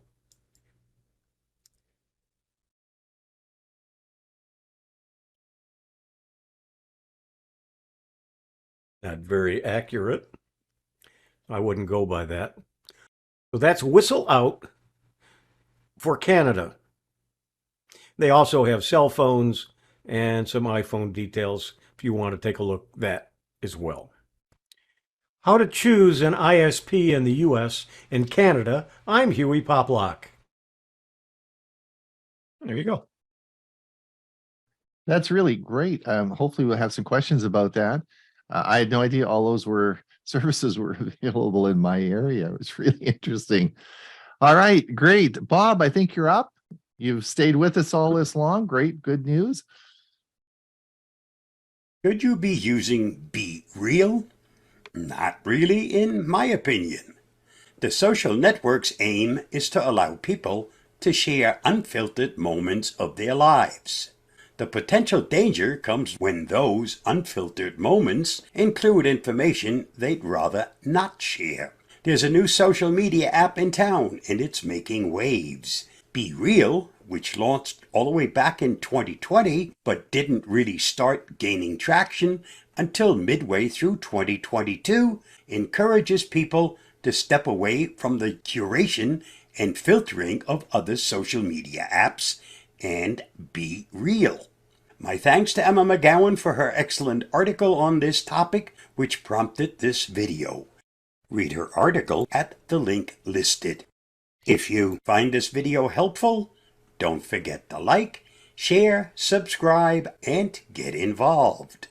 Not very accurate. I wouldn't go by that. So that's Whistle Out for Canada. They also have cell phones and some iPhone details if you want to take a look at that as well. How to choose an ISP in the US and Canada. I'm Hewie Poplock. There you go. That's really great. Hopefully we'll have some questions about that. I had no idea all those services were available in my area. It was really interesting. All right, great. Bob, I think you're up. You've stayed with us all this long. Great, good news. Could you be using Be Real? Not really, in my opinion. The social network's aim is to allow people to share unfiltered moments of their lives. The potential danger comes when those unfiltered moments include information they'd rather not share. There's a new social media app in town, and it's making waves. Be Real, which launched all the way back in 2020, but didn't really start gaining traction until midway through 2022, encourages people to step away from the curation and filtering of other social media apps and be real. My thanks to Emma McGowan for her excellent article on this topic, which prompted this video. Read her article at the link listed. If you find this video helpful, don't forget to like, share, subscribe, and get involved.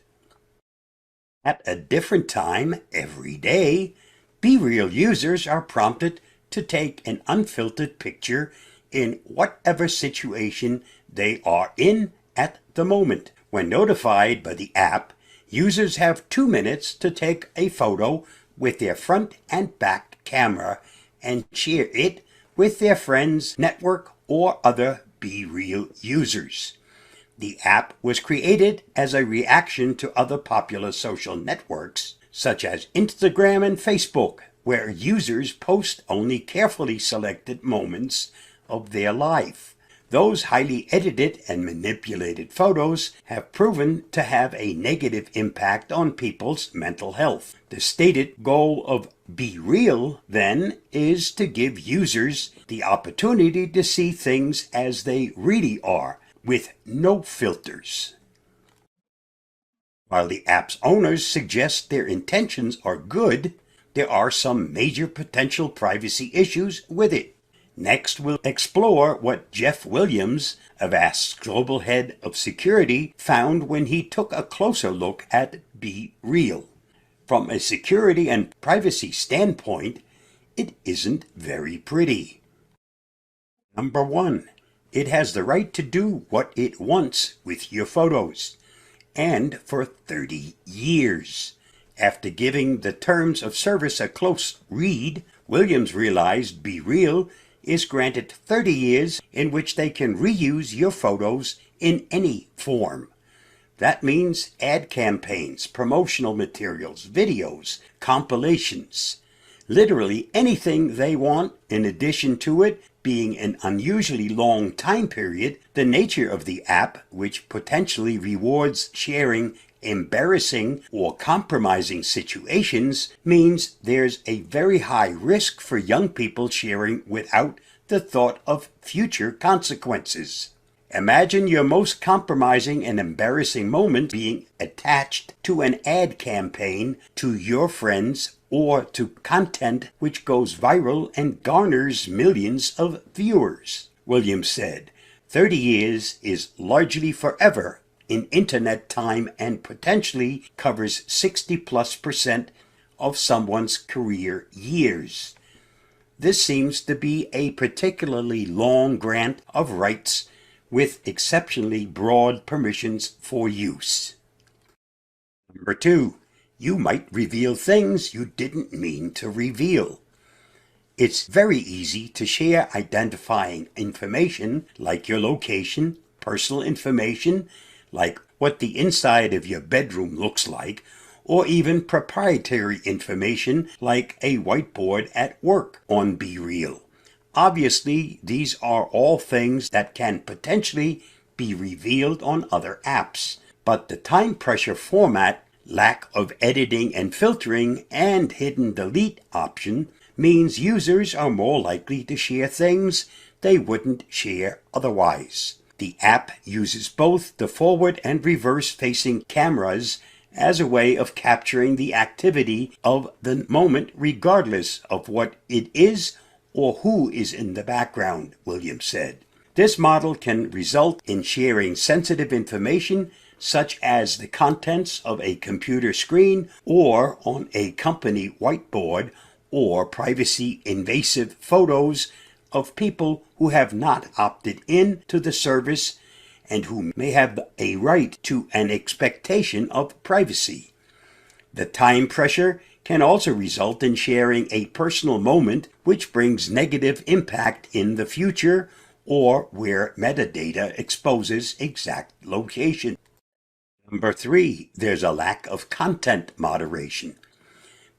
At a different time every day, Be Real users are prompted to take an unfiltered picture in whatever situation they are in at the moment. When notified by the app, users have 2 minutes to take a photo with their front and back camera and share it with their friends, network, or other Be Real users. The app was created as a reaction to other popular social networks, such as Instagram and Facebook, where users post only carefully selected moments of their life. Those highly edited and manipulated photos have proven to have a negative impact on people's mental health. The stated goal of Be Real, then, is to give users the opportunity to see things as they really are, with no filters. While the app's owners suggest their intentions are good, there are some major potential privacy issues with it. Next, we'll explore what Jeff Williams, Avast's global head of security, found when he took a closer look at Be Real. From a security and privacy standpoint, it isn't very pretty. Number 1. It has the right to do what it wants with your photos, and for 30 years. After giving the terms of service a close read, Williams realized Be Real is granted 30 years in which they can reuse your photos in any form. That means ad campaigns, promotional materials, videos, compilations, literally anything they want. In addition to it being an unusually long time period, the nature of the app, which potentially rewards sharing embarrassing or compromising situations, means there's a very high risk for young people sharing without the thought of future consequences. Imagine your most compromising and embarrassing moment being attached to an ad campaign to your friends or to content which goes viral and garners millions of viewers. Williams said, 30 years is largely forever in internet time and potentially covers 60+% of someone's career years. this seems to be a particularly long grant of rights with exceptionally broad permissions for use. Number 2, you might reveal things you didn't mean to reveal. It's very easy to share identifying information like your location, personal information like what the inside of your bedroom looks like, or even proprietary information like a whiteboard at work on BeReal. Obviously, these are all things that can potentially be revealed on other apps, but the time pressure format, lack of editing and filtering, and hidden delete option means users are more likely to share things they wouldn't share otherwise. The app uses both the forward and reverse facing cameras as a way of capturing the activity of the moment regardless of what it is or who is in the background, Williams said. This model can result in sharing sensitive information such as the contents of a computer screen or on a company whiteboard, or privacy invasive photos of people who have not opted in to the service and who may have a right to an expectation of privacy. The time pressure can also result in sharing a personal moment which brings negative impact in the future, or where metadata exposes exact location. Number 3, there's a lack of content moderation.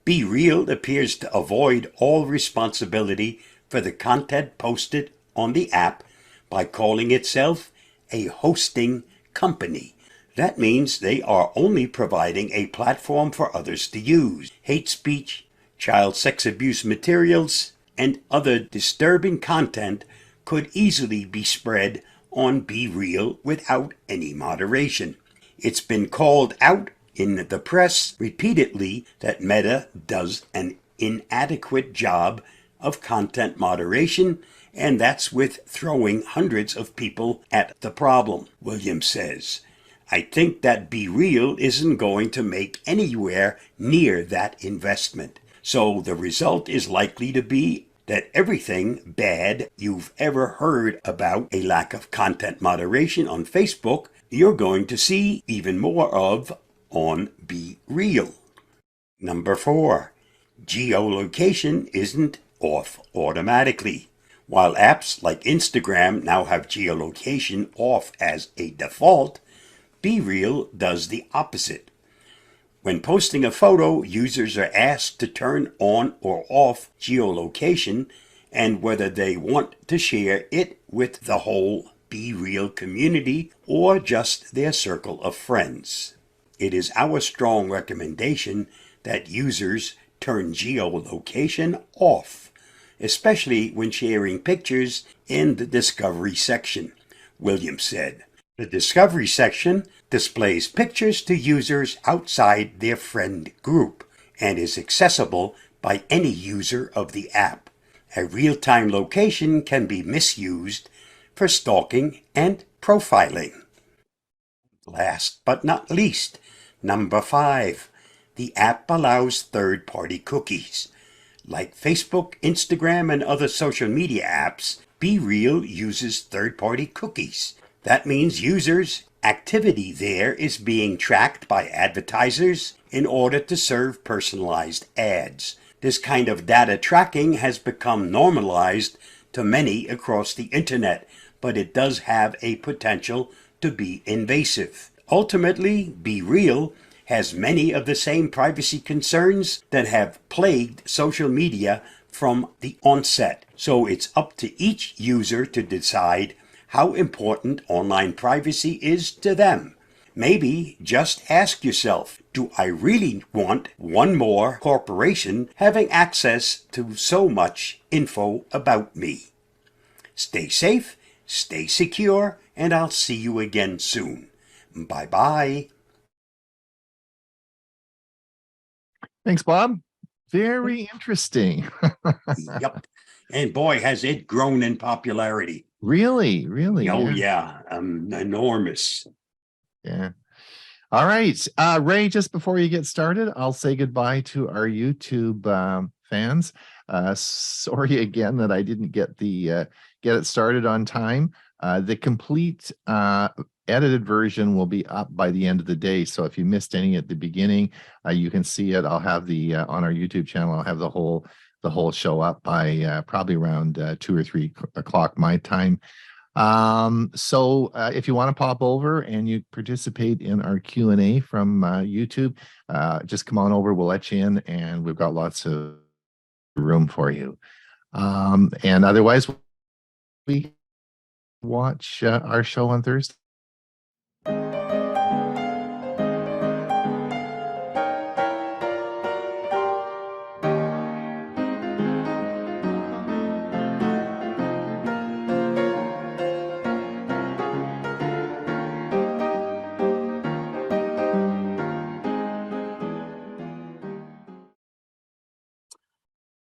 BeReal appears to avoid all responsibility for the content posted on the app by calling itself a hosting company. That means they are only providing a platform for others to use. Hate speech, child sex abuse materials, and other disturbing content could easily be spread on BeReal without any moderation. It's been called out in the press repeatedly that Meta does an inadequate job of content moderation, and that's with throwing hundreds of people at the problem, Williams says. I think that BeReal isn't going to make anywhere near that investment. So the result is likely to be that everything bad you've ever heard about a lack of content moderation on Facebook, you're going to see even more of on BeReal. Number 4, geolocation isn't off automatically. While apps like Instagram now have geolocation off as a default, BeReal does the opposite. When posting a photo, users are asked to turn on or off geolocation and whether they want to share it with the whole BeReal community or just their circle of friends. It is our strong recommendation that users turn geolocation off, especially when sharing pictures in the Discovery section, Williams said. The Discovery section displays pictures to users outside their friend group and is accessible by any user of the app. A real-time location can be misused for stalking and profiling. Last but not least, number 5, the app allows third-party cookies. Like Facebook, Instagram, and other social media apps, BeReal uses third-party cookies. That means users' activity there is being tracked by advertisers in order to serve personalized ads. This kind of data tracking has become normalized to many across the internet, but it does have a potential to be invasive. Ultimately, BeReal has many of the same privacy concerns that have plagued social media from the onset. So it's up to each user to decide how important online privacy is to them. Maybe just ask yourself, do I really want one more corporation having access to so much info about me? Stay safe, stay secure, and I'll see you again soon. Bye-bye. Thanks, Bob. Very interesting. Yep. And boy, has it grown in popularity. Really, really. Oh, yeah. Enormous. Yeah. All right. Ray, just before you get started, I'll say goodbye to our YouTube fans. Sorry again that I didn't get get it started on time. The complete edited version will be up by the end of the day. So if you missed any at the beginning, you can see it. I'll have the on our YouTube channel. I'll have the whole show up by probably around 2 or 3 o'clock my time. So if you want to pop over and you participate in our Q&A from YouTube, just come on over. We'll let you in, and we've got lots of room for you. And otherwise, we watch our show on Thursday.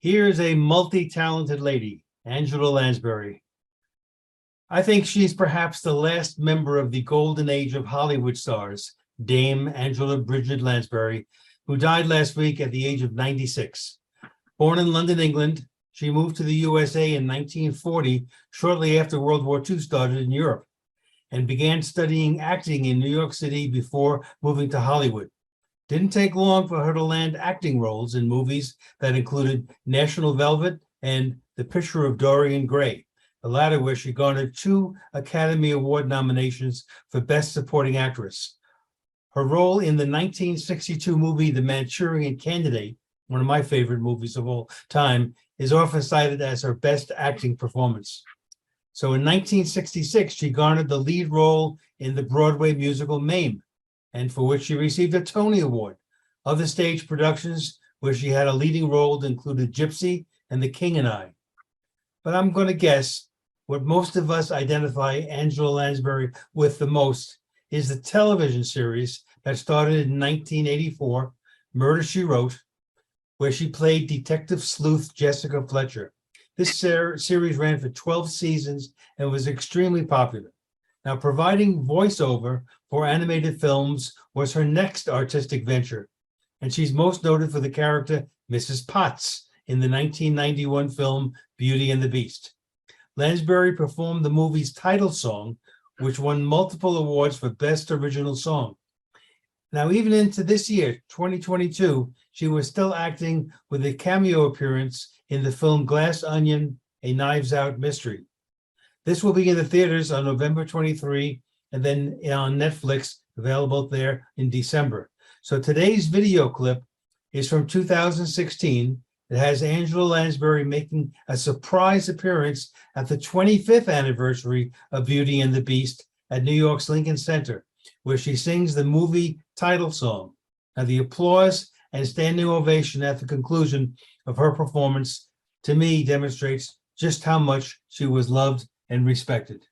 Here's a multi-talented lady, Angela Lansbury. I think she's perhaps the last member of the golden age of Hollywood stars, Dame Angela Bridget Lansbury, who died last week at the age of 96. Born in London, England, she moved to the USA in 1940, shortly after World War II started in Europe, and began studying acting in New York City before moving to Hollywood. Didn't take long for her to land acting roles in movies that included National Velvet and The Picture of Dorian Gray, the latter where she garnered 2 Academy Award nominations for Best Supporting Actress. Her role in the 1962 movie The Manchurian Candidate, one of my favorite movies of all time, is often cited as her best acting performance. So in 1966, she garnered the lead role in the Broadway musical Mame, and for which she received a Tony Award. Other stage productions where she had a leading role included Gypsy and The King and I. But I'm going to guess what most of us identify Angela Lansbury with the most is the television series that started in 1984, Murder, She Wrote, where she played detective sleuth Jessica Fletcher. This series ran for 12 seasons and was extremely popular. Now, providing voiceover for animated films was her next artistic venture, and she's most noted for the character Mrs. Potts in the 1991 film Beauty and the Beast. Lansbury performed the movie's title song, which won multiple awards for Best Original Song. Now, even into this year, 2022, she was still acting with a cameo appearance in the film Glass Onion, A Knives Out Mystery. This will be in the theaters on November 23, and then on Netflix, available there in December. So today's video clip is from 2016. It has Angela Lansbury making a surprise appearance at the 25th anniversary of Beauty and the Beast at New York's Lincoln Center, where she sings the movie title song. Now, the applause and standing ovation at the conclusion of her performance, to me, demonstrates just how much she was loved and respected.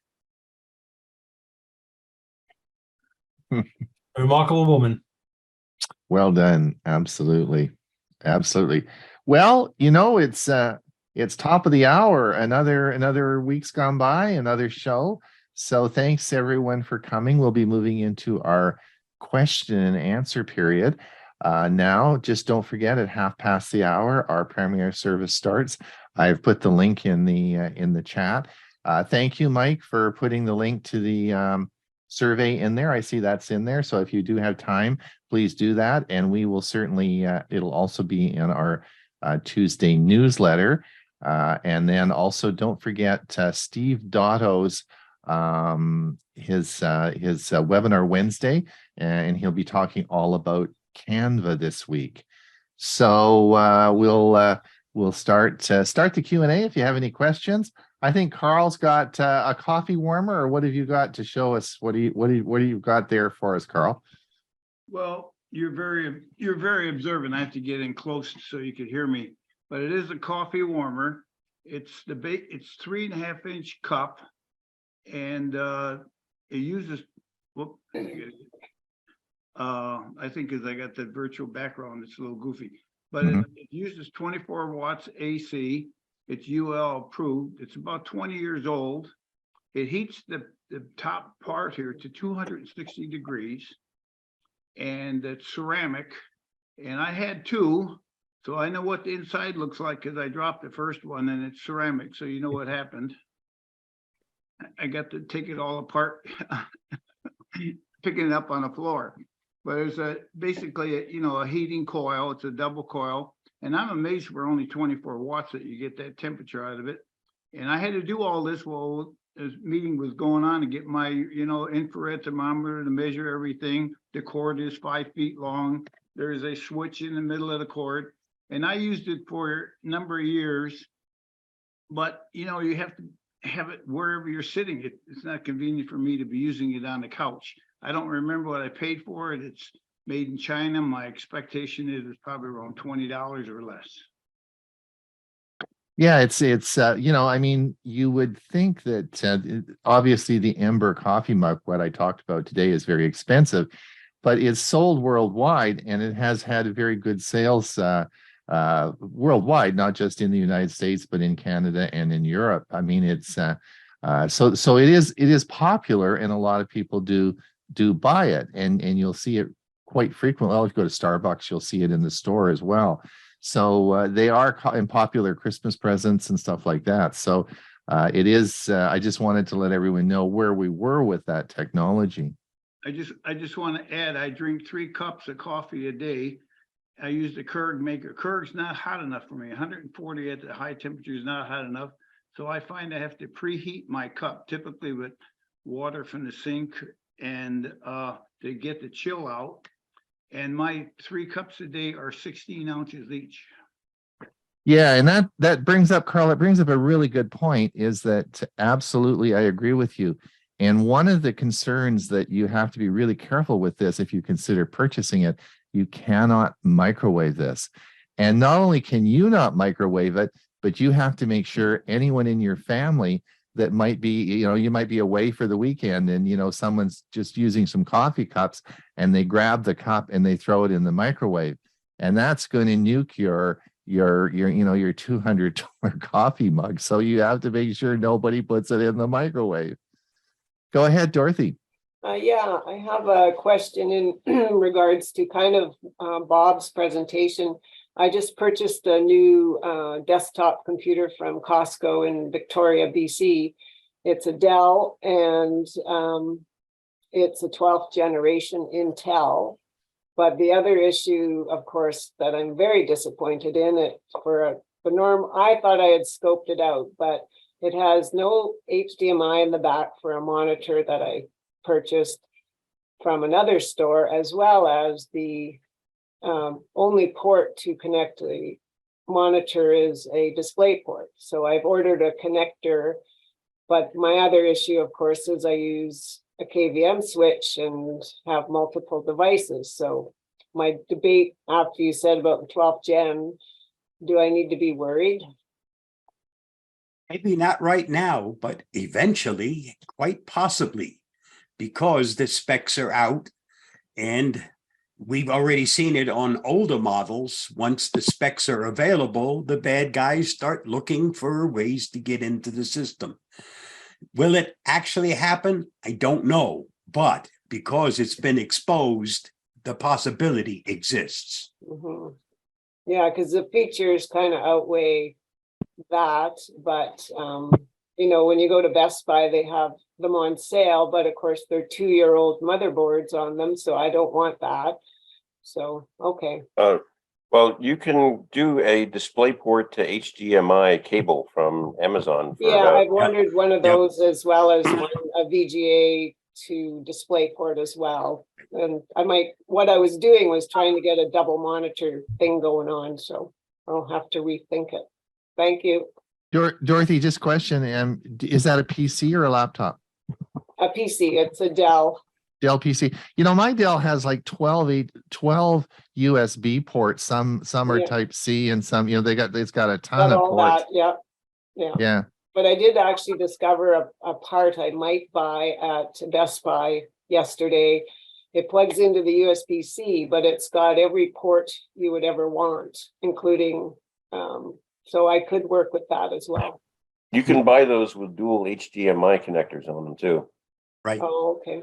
A remarkable woman. Well done. Absolutely. Absolutely. Well, you know, it's top of the hour. Another week's gone by, another show. So thanks everyone for coming. We'll be moving into our question and answer period. Now, just don't forget, at 1/2 our premiere service starts. I've put the link in the chat. Thank you, Mike, for putting the link to the survey in there. I see that's in there. So if you do have time, please do that. And we will certainly, it'll also be in our Tuesday newsletter. And then also don't forget Steve Dotto's his webinar Wednesday, and he'll be talking all about Canva this week. So we'll start the Q&A if you have any questions. I think Carl's got a coffee warmer, or what have you got to show us? What do you got there for us, Carl? Well, you're very observant. I have to get in close so you can hear me. But it is a coffee warmer. It's 3.5-inch cup, and it uses. Whoop, I think because I got that virtual background, it's a little goofy. But it uses 24 watts AC. It's UL approved. It's about 20 years old. It heats the top part here to 260 degrees, and it's ceramic. And I had 2, So I know what the inside looks like because I dropped the first one and it's ceramic, so you know what happened. I got to take it all apart, picking it up on the floor. But it's basically a heating coil. It's a double coil, and I'm amazed for only 24 watts that you get that temperature out of it. And I had to do all this while this meeting was going on to get my infrared thermometer to measure everything. The cord is 5 feet long. There's a switch in the middle of the cord, and I used it for a number of years. But you have to have it wherever you're sitting. It's not convenient for me to be using it on the couch. I don't remember what I paid for it. It's made in China. My expectation is it's probably around $20 or less. Yeah, it's I mean, you would think that obviously the Ember coffee mug, what I talked about today, is very expensive, but it's sold worldwide and it has had very good sales worldwide, not just in the United States, but in Canada and in Europe. I mean, it's so it is popular, and a lot of people do buy it, and you'll see it quite frequently. Well, if you go to Starbucks, you'll see it in the store as well. So they are in popular Christmas presents and stuff like that. So it is. I just wanted to let everyone know where we were with that technology. I just want to add, I drink 3 cups of coffee a day. I use the Keurig maker. Keurig's not hot enough for me. 140 at the high temperature is not hot enough. So I find I have to preheat my cup, typically with water from the sink, and to get the chill out. And my 3 cups a day are 16 ounces each. Yeah, and that brings up, Carl, it brings up a really good point, is that absolutely I agree with you. And one of the concerns that you have to be really careful with this, if you consider purchasing it, you cannot microwave this. And not only can you not microwave it, but you have to make sure anyone in your family that might be, you might be away for the weekend, and someone's just using some coffee cups and they grab the cup and they throw it in the microwave, and that's going to nuke your $200 coffee mug. So you have to make sure nobody puts it in the microwave. Go ahead, Dorothy. Yeah, I have a question in regards to kind of Bob's presentation. I just purchased a new desktop computer from Costco in Victoria, BC. It's a Dell, and it's a 12th generation Intel. But the other issue, of course, that I'm very disappointed in, I thought I had scoped it out, but it has no HDMI in the back for a monitor that I purchased from another store, as well as the only port to connect the monitor is a display port. So I've ordered a connector, but my other issue, of course, is I use a KVM switch and have multiple devices. So my debate after you said about the 12th gen, do I need to be worried? Maybe not right now, but eventually, quite possibly, because the specs are out, and we've already seen it on older models. Once the specs are available, the bad guys start looking for ways to get into the system. Will it actually happen? I don't know, but because it's been exposed, the possibility exists. Mm-hmm. Yeah, because the features kind of outweigh that, but when you go to Best Buy, they have them on sale, but of course they're 2-year-old motherboards on them, so I don't want that. So okay. Well, you can do a DisplayPort to HDMI cable from Amazon. I've ordered one of those, as well as a VGA to DisplayPort as well. And what I was doing was trying to get a double monitor thing going on, so I'll have to rethink it. Thank you. Dorothy, just question, is that a PC or a laptop? A PC, it's a Dell. Dell PC. My Dell has like 12 USB ports. Some are Type C, and some, it's got a ton of ports. Yeah. But I did actually discover a part I might buy at Best Buy yesterday. It plugs into the USB-C, but it's got every port you would ever want, including, so I could work with that as well. You can buy those with dual HDMI connectors on them too. Right. Oh, okay.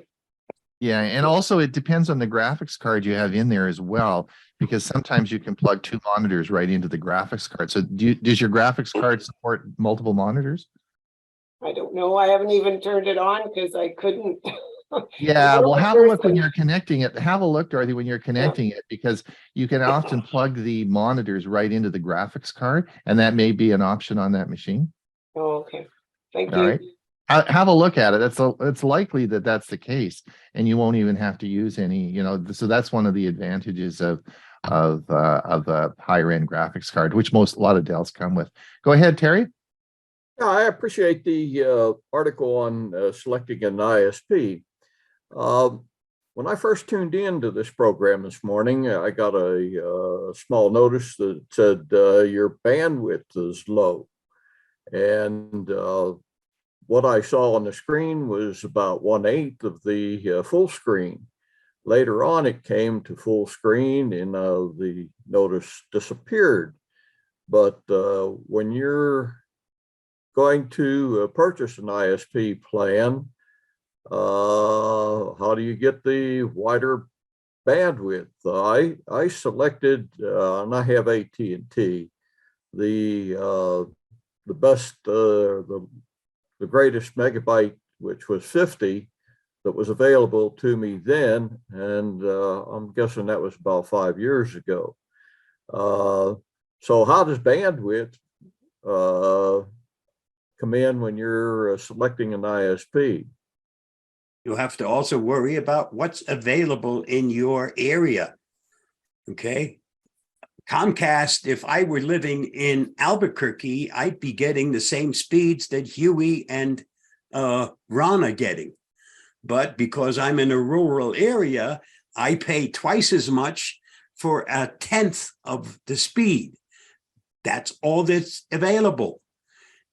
Yeah, and also it depends on the graphics card you have in there as well, because sometimes you can plug two monitors right into the graphics card. So does your graphics card support multiple monitors? I don't know. I haven't even turned it on because I couldn't. Yeah, well, Another have a look when person- you're connecting it. Have a look, Dorothy, when you're connecting it, because you can often plug the monitors right into the graphics card, and that may be an option on that machine. Oh, okay. Thank All you. right. Have a look at it. It's likely that that's the case, and you won't even have to use any, so that's one of the advantages of a higher end graphics card, which a lot of Dells come with. Go ahead, Terry. Yeah, I appreciate the article on selecting an ISP. When I first tuned into this program this morning, I got a small notice that said your bandwidth is low. And what I saw on the screen was about 1/8 of the full screen. Later on, it came to full screen and the notice disappeared. But when you're going to purchase an ISP plan, how do you get the wider bandwidth? I selected, and I have AT&T, the best, the greatest megabyte, which was 50, that was available to me then, and I'm guessing that was about 5 years ago. So how does bandwidth come in when you're selecting an ISP? You have to also worry about what's available in your area. Okay. Comcast, if I were living in Albuquerque, I'd be getting the same speeds that Hewie and Ron are getting. But because I'm in a rural area, I pay twice as much for 1/10 of the speed. That's all that's available.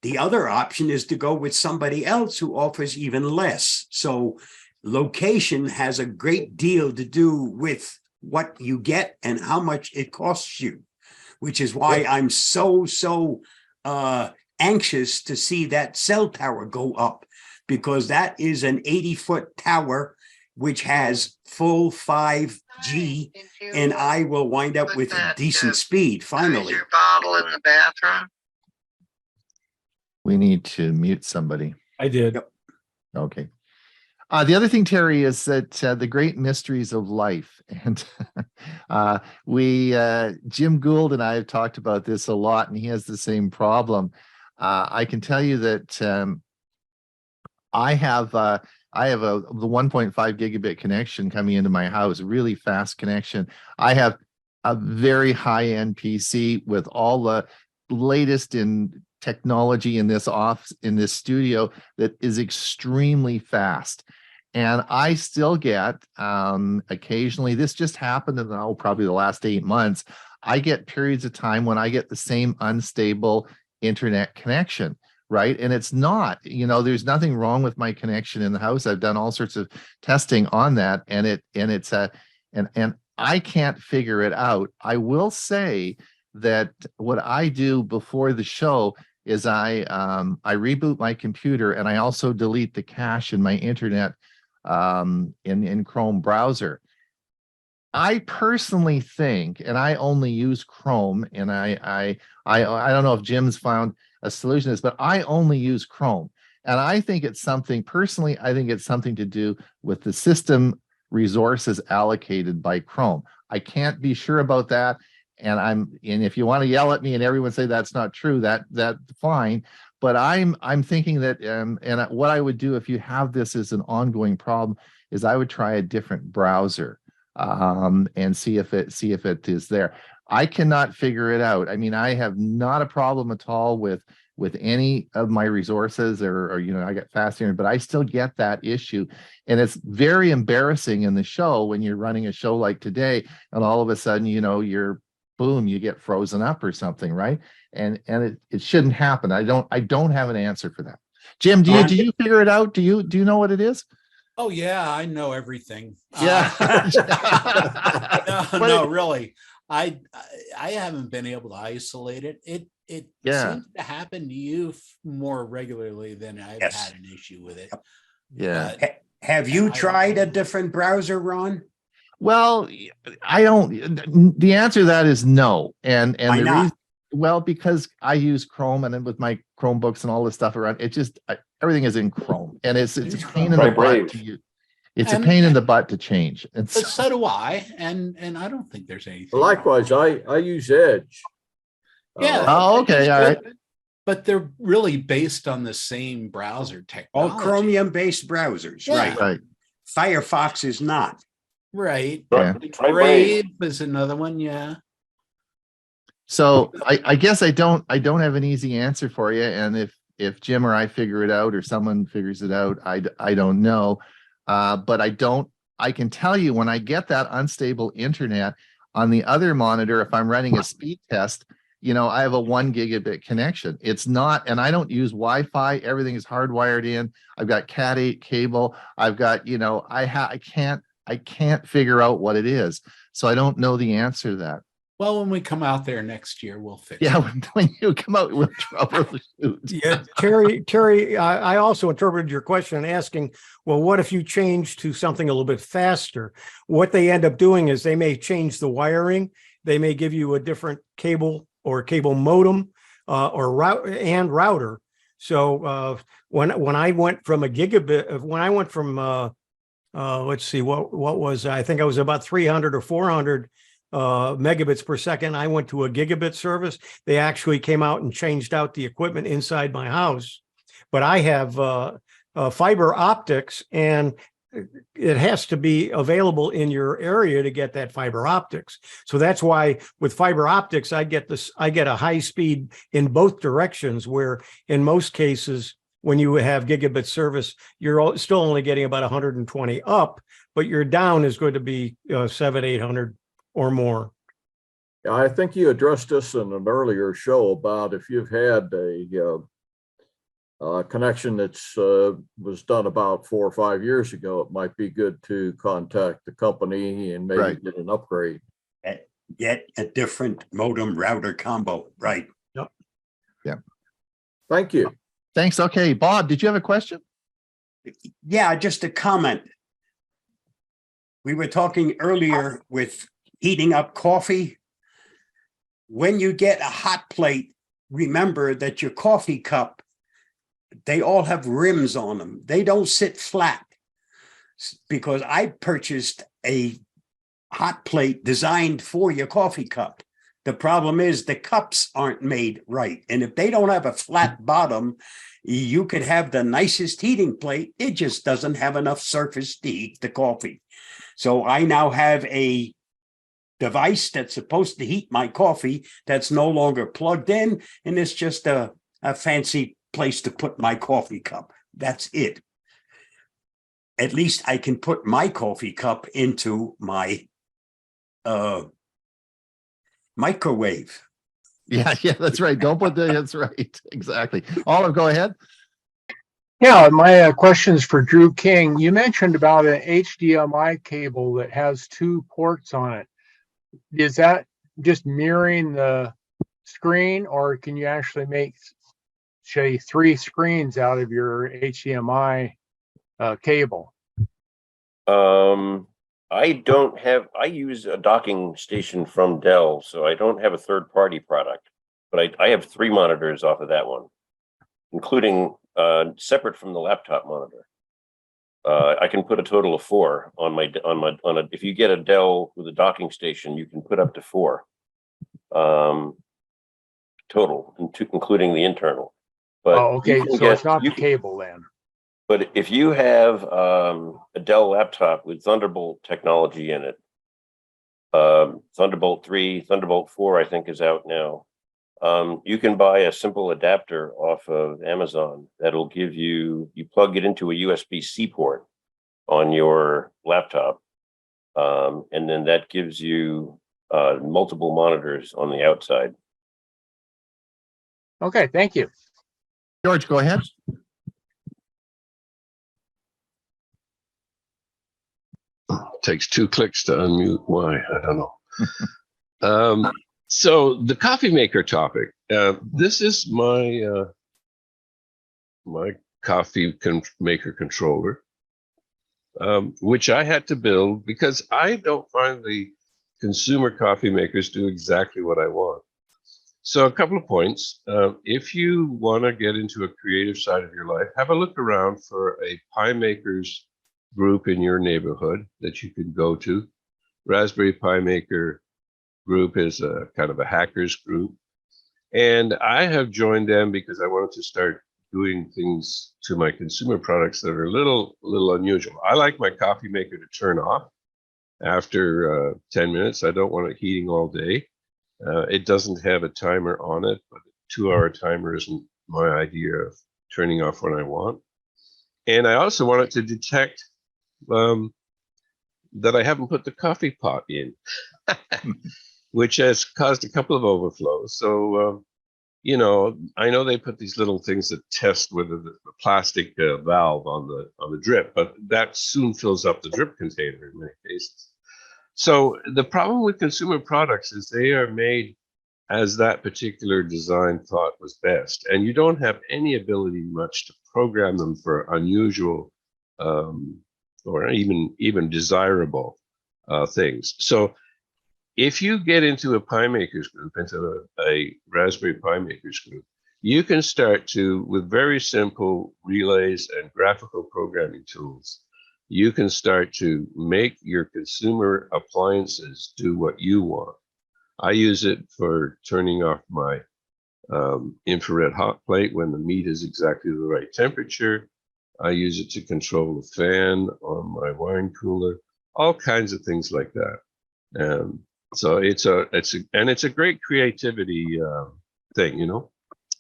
The other option is to go with somebody else who offers even less. So location has a great deal to do with what you get and how much it costs you, which is why I'm so anxious to see that cell tower go up, because that is an 80-foot tower which has full 5G, and I will wind up with a decent speed finally. Your bottle in the bathroom. We need to mute somebody. I did. Yep. Okay. The other thing, Terry, is that the great mysteries of life, and Jim Gould and I have talked about this a lot, and he has the same problem. I can tell you that I have the 1.5 gigabit connection coming into my house, really fast connection. I have a very high-end PC with all the latest in technology in this studio that is extremely fast. And I still get occasionally, this just happened in probably the last 8 months, I get periods of time when I get the same unstable internet connection, right? And it's not, there's nothing wrong with my connection in the house. I've done all sorts of testing on that, and I can't figure it out. I will say that what I do before the show is I reboot my computer, and I also delete the cache in my internet in Chrome browser. I personally think, and I only use Chrome, and I don't know if Jim's found a solution to this, but I only use Chrome. And I think it's something to do with the system resources allocated by Chrome. I can't be sure about that. And if you want to yell at me and everyone say that's not true, that's fine. But I'm thinking that and what I would do if you have this as an ongoing problem is I would try a different browser and see if it is there. I cannot figure it out. I mean, I have not a problem at all with any of my resources or I get fast internet, but I still get that issue. And it's very embarrassing in the show when you're running a show like today and all of a sudden, you get frozen up or something, right? And it shouldn't happen. I don't have an answer for that. Jim, do you figure it out? Do you know what it is? Oh yeah, I know everything. Yeah. No, really. I haven't been able to isolate it. It seems to happen to you more regularly than I've had an issue with it. Yeah. Have you tried a different browser, Ron? Well, I don't. The answer to that is no. And Why the not? reason, well, because I use Chrome, and then with my Chromebooks and all this stuff around, it just everything is in Chrome, and it's a pain in the Try butt Brave. to use. It's a And- pain in the butt to change. And But so do I, and I don't think there's anything. Likewise, I use Edge. Yeah. Oh, okay, all right. But they're really based on the same browser All technology. Chromium-based browsers, Yeah. right? Right. Firefox is not. Right. Yeah. Try Brave. Brave is another one, yeah. So I guess I don't have an easy answer for you. And if Jim or I figure it out, or someone figures it out, I don't know. But I can tell you, when I get that unstable internet on the other monitor, if I'm running a speed test, I have a 1 gigabit connection. It's not, and I don't use Wi-Fi. Everything is hardwired in. I've got Cat 8 cable. I've got, I can't figure out what it is. So I don't know the answer to that. Well, when we come out there next year, we'll fix it. Yeah, when you come out with troubleshoot. Yeah, Terry, I also interpreted your question asking, well, what if you change to something a little bit faster? What they end up doing is they may change the wiring. They may give you a different cable or cable modem or router. So when I went from a gigabit, when I went from let's see, what was, I think I was about 300 or 400 megabits per second. I went to a gigabit service. They actually came out and changed out the equipment inside my house. But I have fiber optics, and it has to be available in your area to get that fiber optics. So that's why with fiber optics, I get a high speed in both directions, where in most cases, when you have gigabit service, you're still only getting about 120 up, but your down is going to be 700-800 or more. I think you addressed this in an earlier show about if you've had a connection that's was done about 4 or 5 years ago, it might be good to contact the company and maybe get an upgrade. Get a different modem router combo, right? Yep. Yeah. Thank you. Thanks. Okay, Bob, did you have a question? Yeah, just a comment. We were talking earlier with heating up coffee. When you get a hot plate, remember that your coffee cup, they all have rims on them. They don't sit flat, because I purchased a hot plate designed for your coffee cup. The problem is the cups aren't made right. And if they don't have a flat bottom, you could have the nicest heating plate. It just doesn't have enough surface to heat the coffee. So I now have a device that's supposed to heat my coffee that's no longer plugged in, and it's just a fancy place to put my coffee cup. That's it. At least I can put my coffee cup into my microwave. Yeah, that's right. Don't put that. That's right. Exactly. Olive, go ahead. Yeah, my question is for Drew King. You mentioned about an HDMI cable that has 2 ports on it. Is that just mirroring the screen, or can you actually make, say, 3 screens out of your HDMI cable? I use a docking station from Dell, so I don't have a third-party product, but I have 3 monitors off of that one, including separate from the laptop monitor. I can put a total of 4 on a, if you get a Dell with a docking station, you can put up to 4 total, including the internal. But okay, so it's not the cable then. But if you have a Dell laptop with Thunderbolt technology in it, Thunderbolt 3, Thunderbolt 4, I think is out now. You can buy a simple adapter off of Amazon that'll give you plug it into a USB-C port on your laptop. And then that gives you multiple monitors on the outside. Okay, thank you. George, go ahead. Takes 2 clicks to unmute. Why? I don't know. So the coffee maker topic. This is my my coffee maker controller, which I had to build because I don't find the consumer coffee makers do exactly what I want. So a couple of points. If you want to get into a creative side of your life, have a look around for a pie makers group in your neighborhood that you can go to. Raspberry Pi Maker group is a kind of a hackers group. And I have joined them because I wanted to start doing things to my consumer products that are a little unusual. I like my coffee maker to turn off after 10 minutes. I don't want it heating all day. It doesn't have a timer on it, but a 2-hour timer isn't my idea of turning off when I want. And I also want it to detect that I haven't put the coffee pot in, which has caused a couple of overflows. So, you know, I know they put these little things that test whether the plastic valve on the drip, but that soon fills up the drip container in many cases. So the problem with consumer products is they are made as that particular design thought was best, and you don't have any ability much to program them for unusual or even desirable things. So if you get into a pie makers group, into a Raspberry Pi makers group, you can start to, with very simple relays and graphical programming tools, you can start to make your consumer appliances do what you want. I use it for turning off my infrared hot plate when the meat is exactly the right temperature. I use it to control the fan on my wine cooler, all kinds of things like that. So it's a great creativity thing, you know.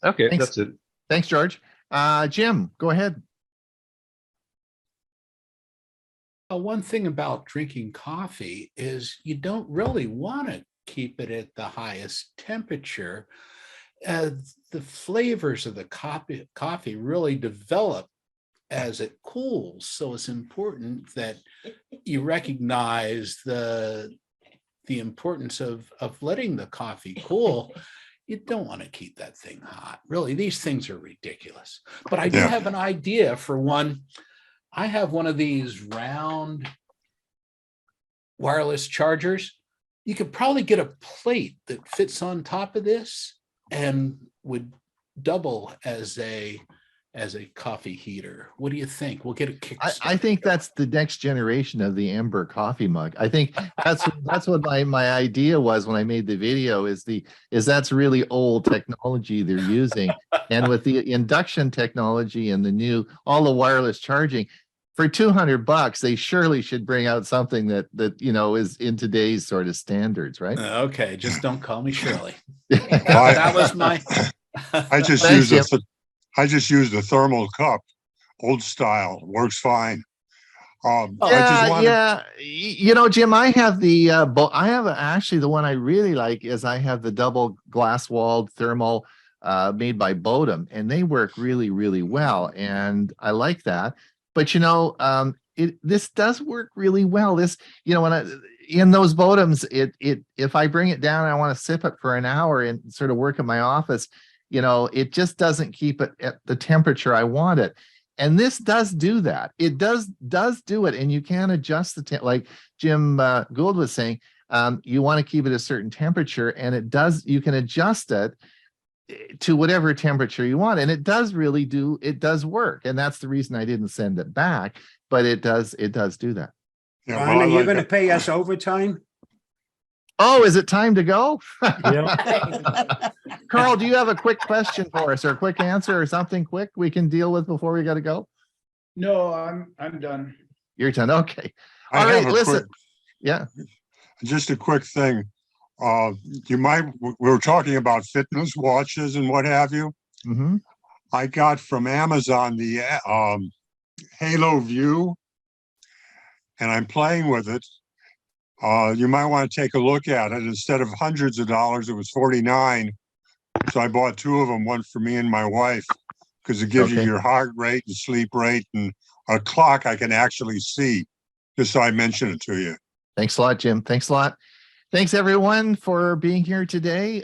Okay, Thanks. that's it. Thanks, George. Jim, go ahead. One thing about drinking coffee is you don't really want to keep it at the highest temperature. The flavors of the coffee really develop as it cools. So it's important that you recognize the importance of letting the coffee cool. You don't want to keep that thing hot. Really, these things are ridiculous. But I do have an idea for one. I have one of these round wireless chargers. You could probably get a plate that fits on top of this and would double as a coffee heater. What do you think? We'll get a kick. I think that's the next generation of the Ember coffee mug. I think that's what my idea was when I made the video, is that's really old technology they're using. And with the induction technology and all the wireless charging, for $200, they surely should bring out something that you know is in today's sort of standards, right? Okay, just don't call me Shirley. That was my. I just used a thermal cup, old style, works fine. You know, Jim, I have actually the one I really like is I have the double glass walled thermal made by Bodum, and they work really, really well, and I like that. But you know, this does work really well. This, you know, in those Bodums, if I bring it down and I want to sip it for an hour and sort of work in my office, you know, it just doesn't keep it at the temperature I want it. And this does do that. It does do it, and you can adjust like Jim Gould was saying. You want to keep it a certain temperature, and it does. You can adjust it to whatever temperature you want, and it does work, and that's the reason I didn't send it back, but it does do that. Ron, are you going to pay us overtime? Oh, is it time to go? Yeah. Carl, do you have a quick question for us, or a quick answer, or something quick we can deal with before we got to go? No, I'm done. You're done. Okay. All right, listen. Just a quick thing. We were talking about fitness watches and what have you. Mm-hmm. I got from Amazon the Halo View, and I'm playing with it. You might want to take a look at it. Instead of hundreds of dollars, it was $49. So I bought 2 of them, one for me and my wife, because it gives you your heart rate and sleep rate and a clock I can actually see. Just so I mention it to you. Thanks a lot, Jim. Thanks a lot. Thanks everyone for being here today.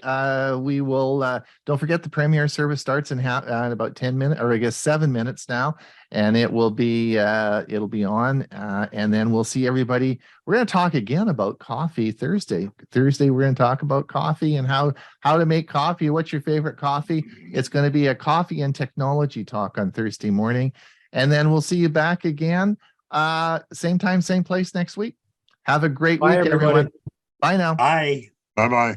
We will, don't forget the premiere service starts in about 10 minutes, or I guess 7 minutes now, and it'll be on, and then we'll see everybody. We're going to talk again about coffee Thursday. We're going to talk about coffee and how to make coffee. What's your favorite coffee? It's going to be a coffee and technology talk on Thursday morning, and then we'll see you back again, same time, same place next week. Have a great week, everyone. Bye now. Bye. Bye-bye.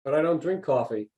But I don't drink coffee.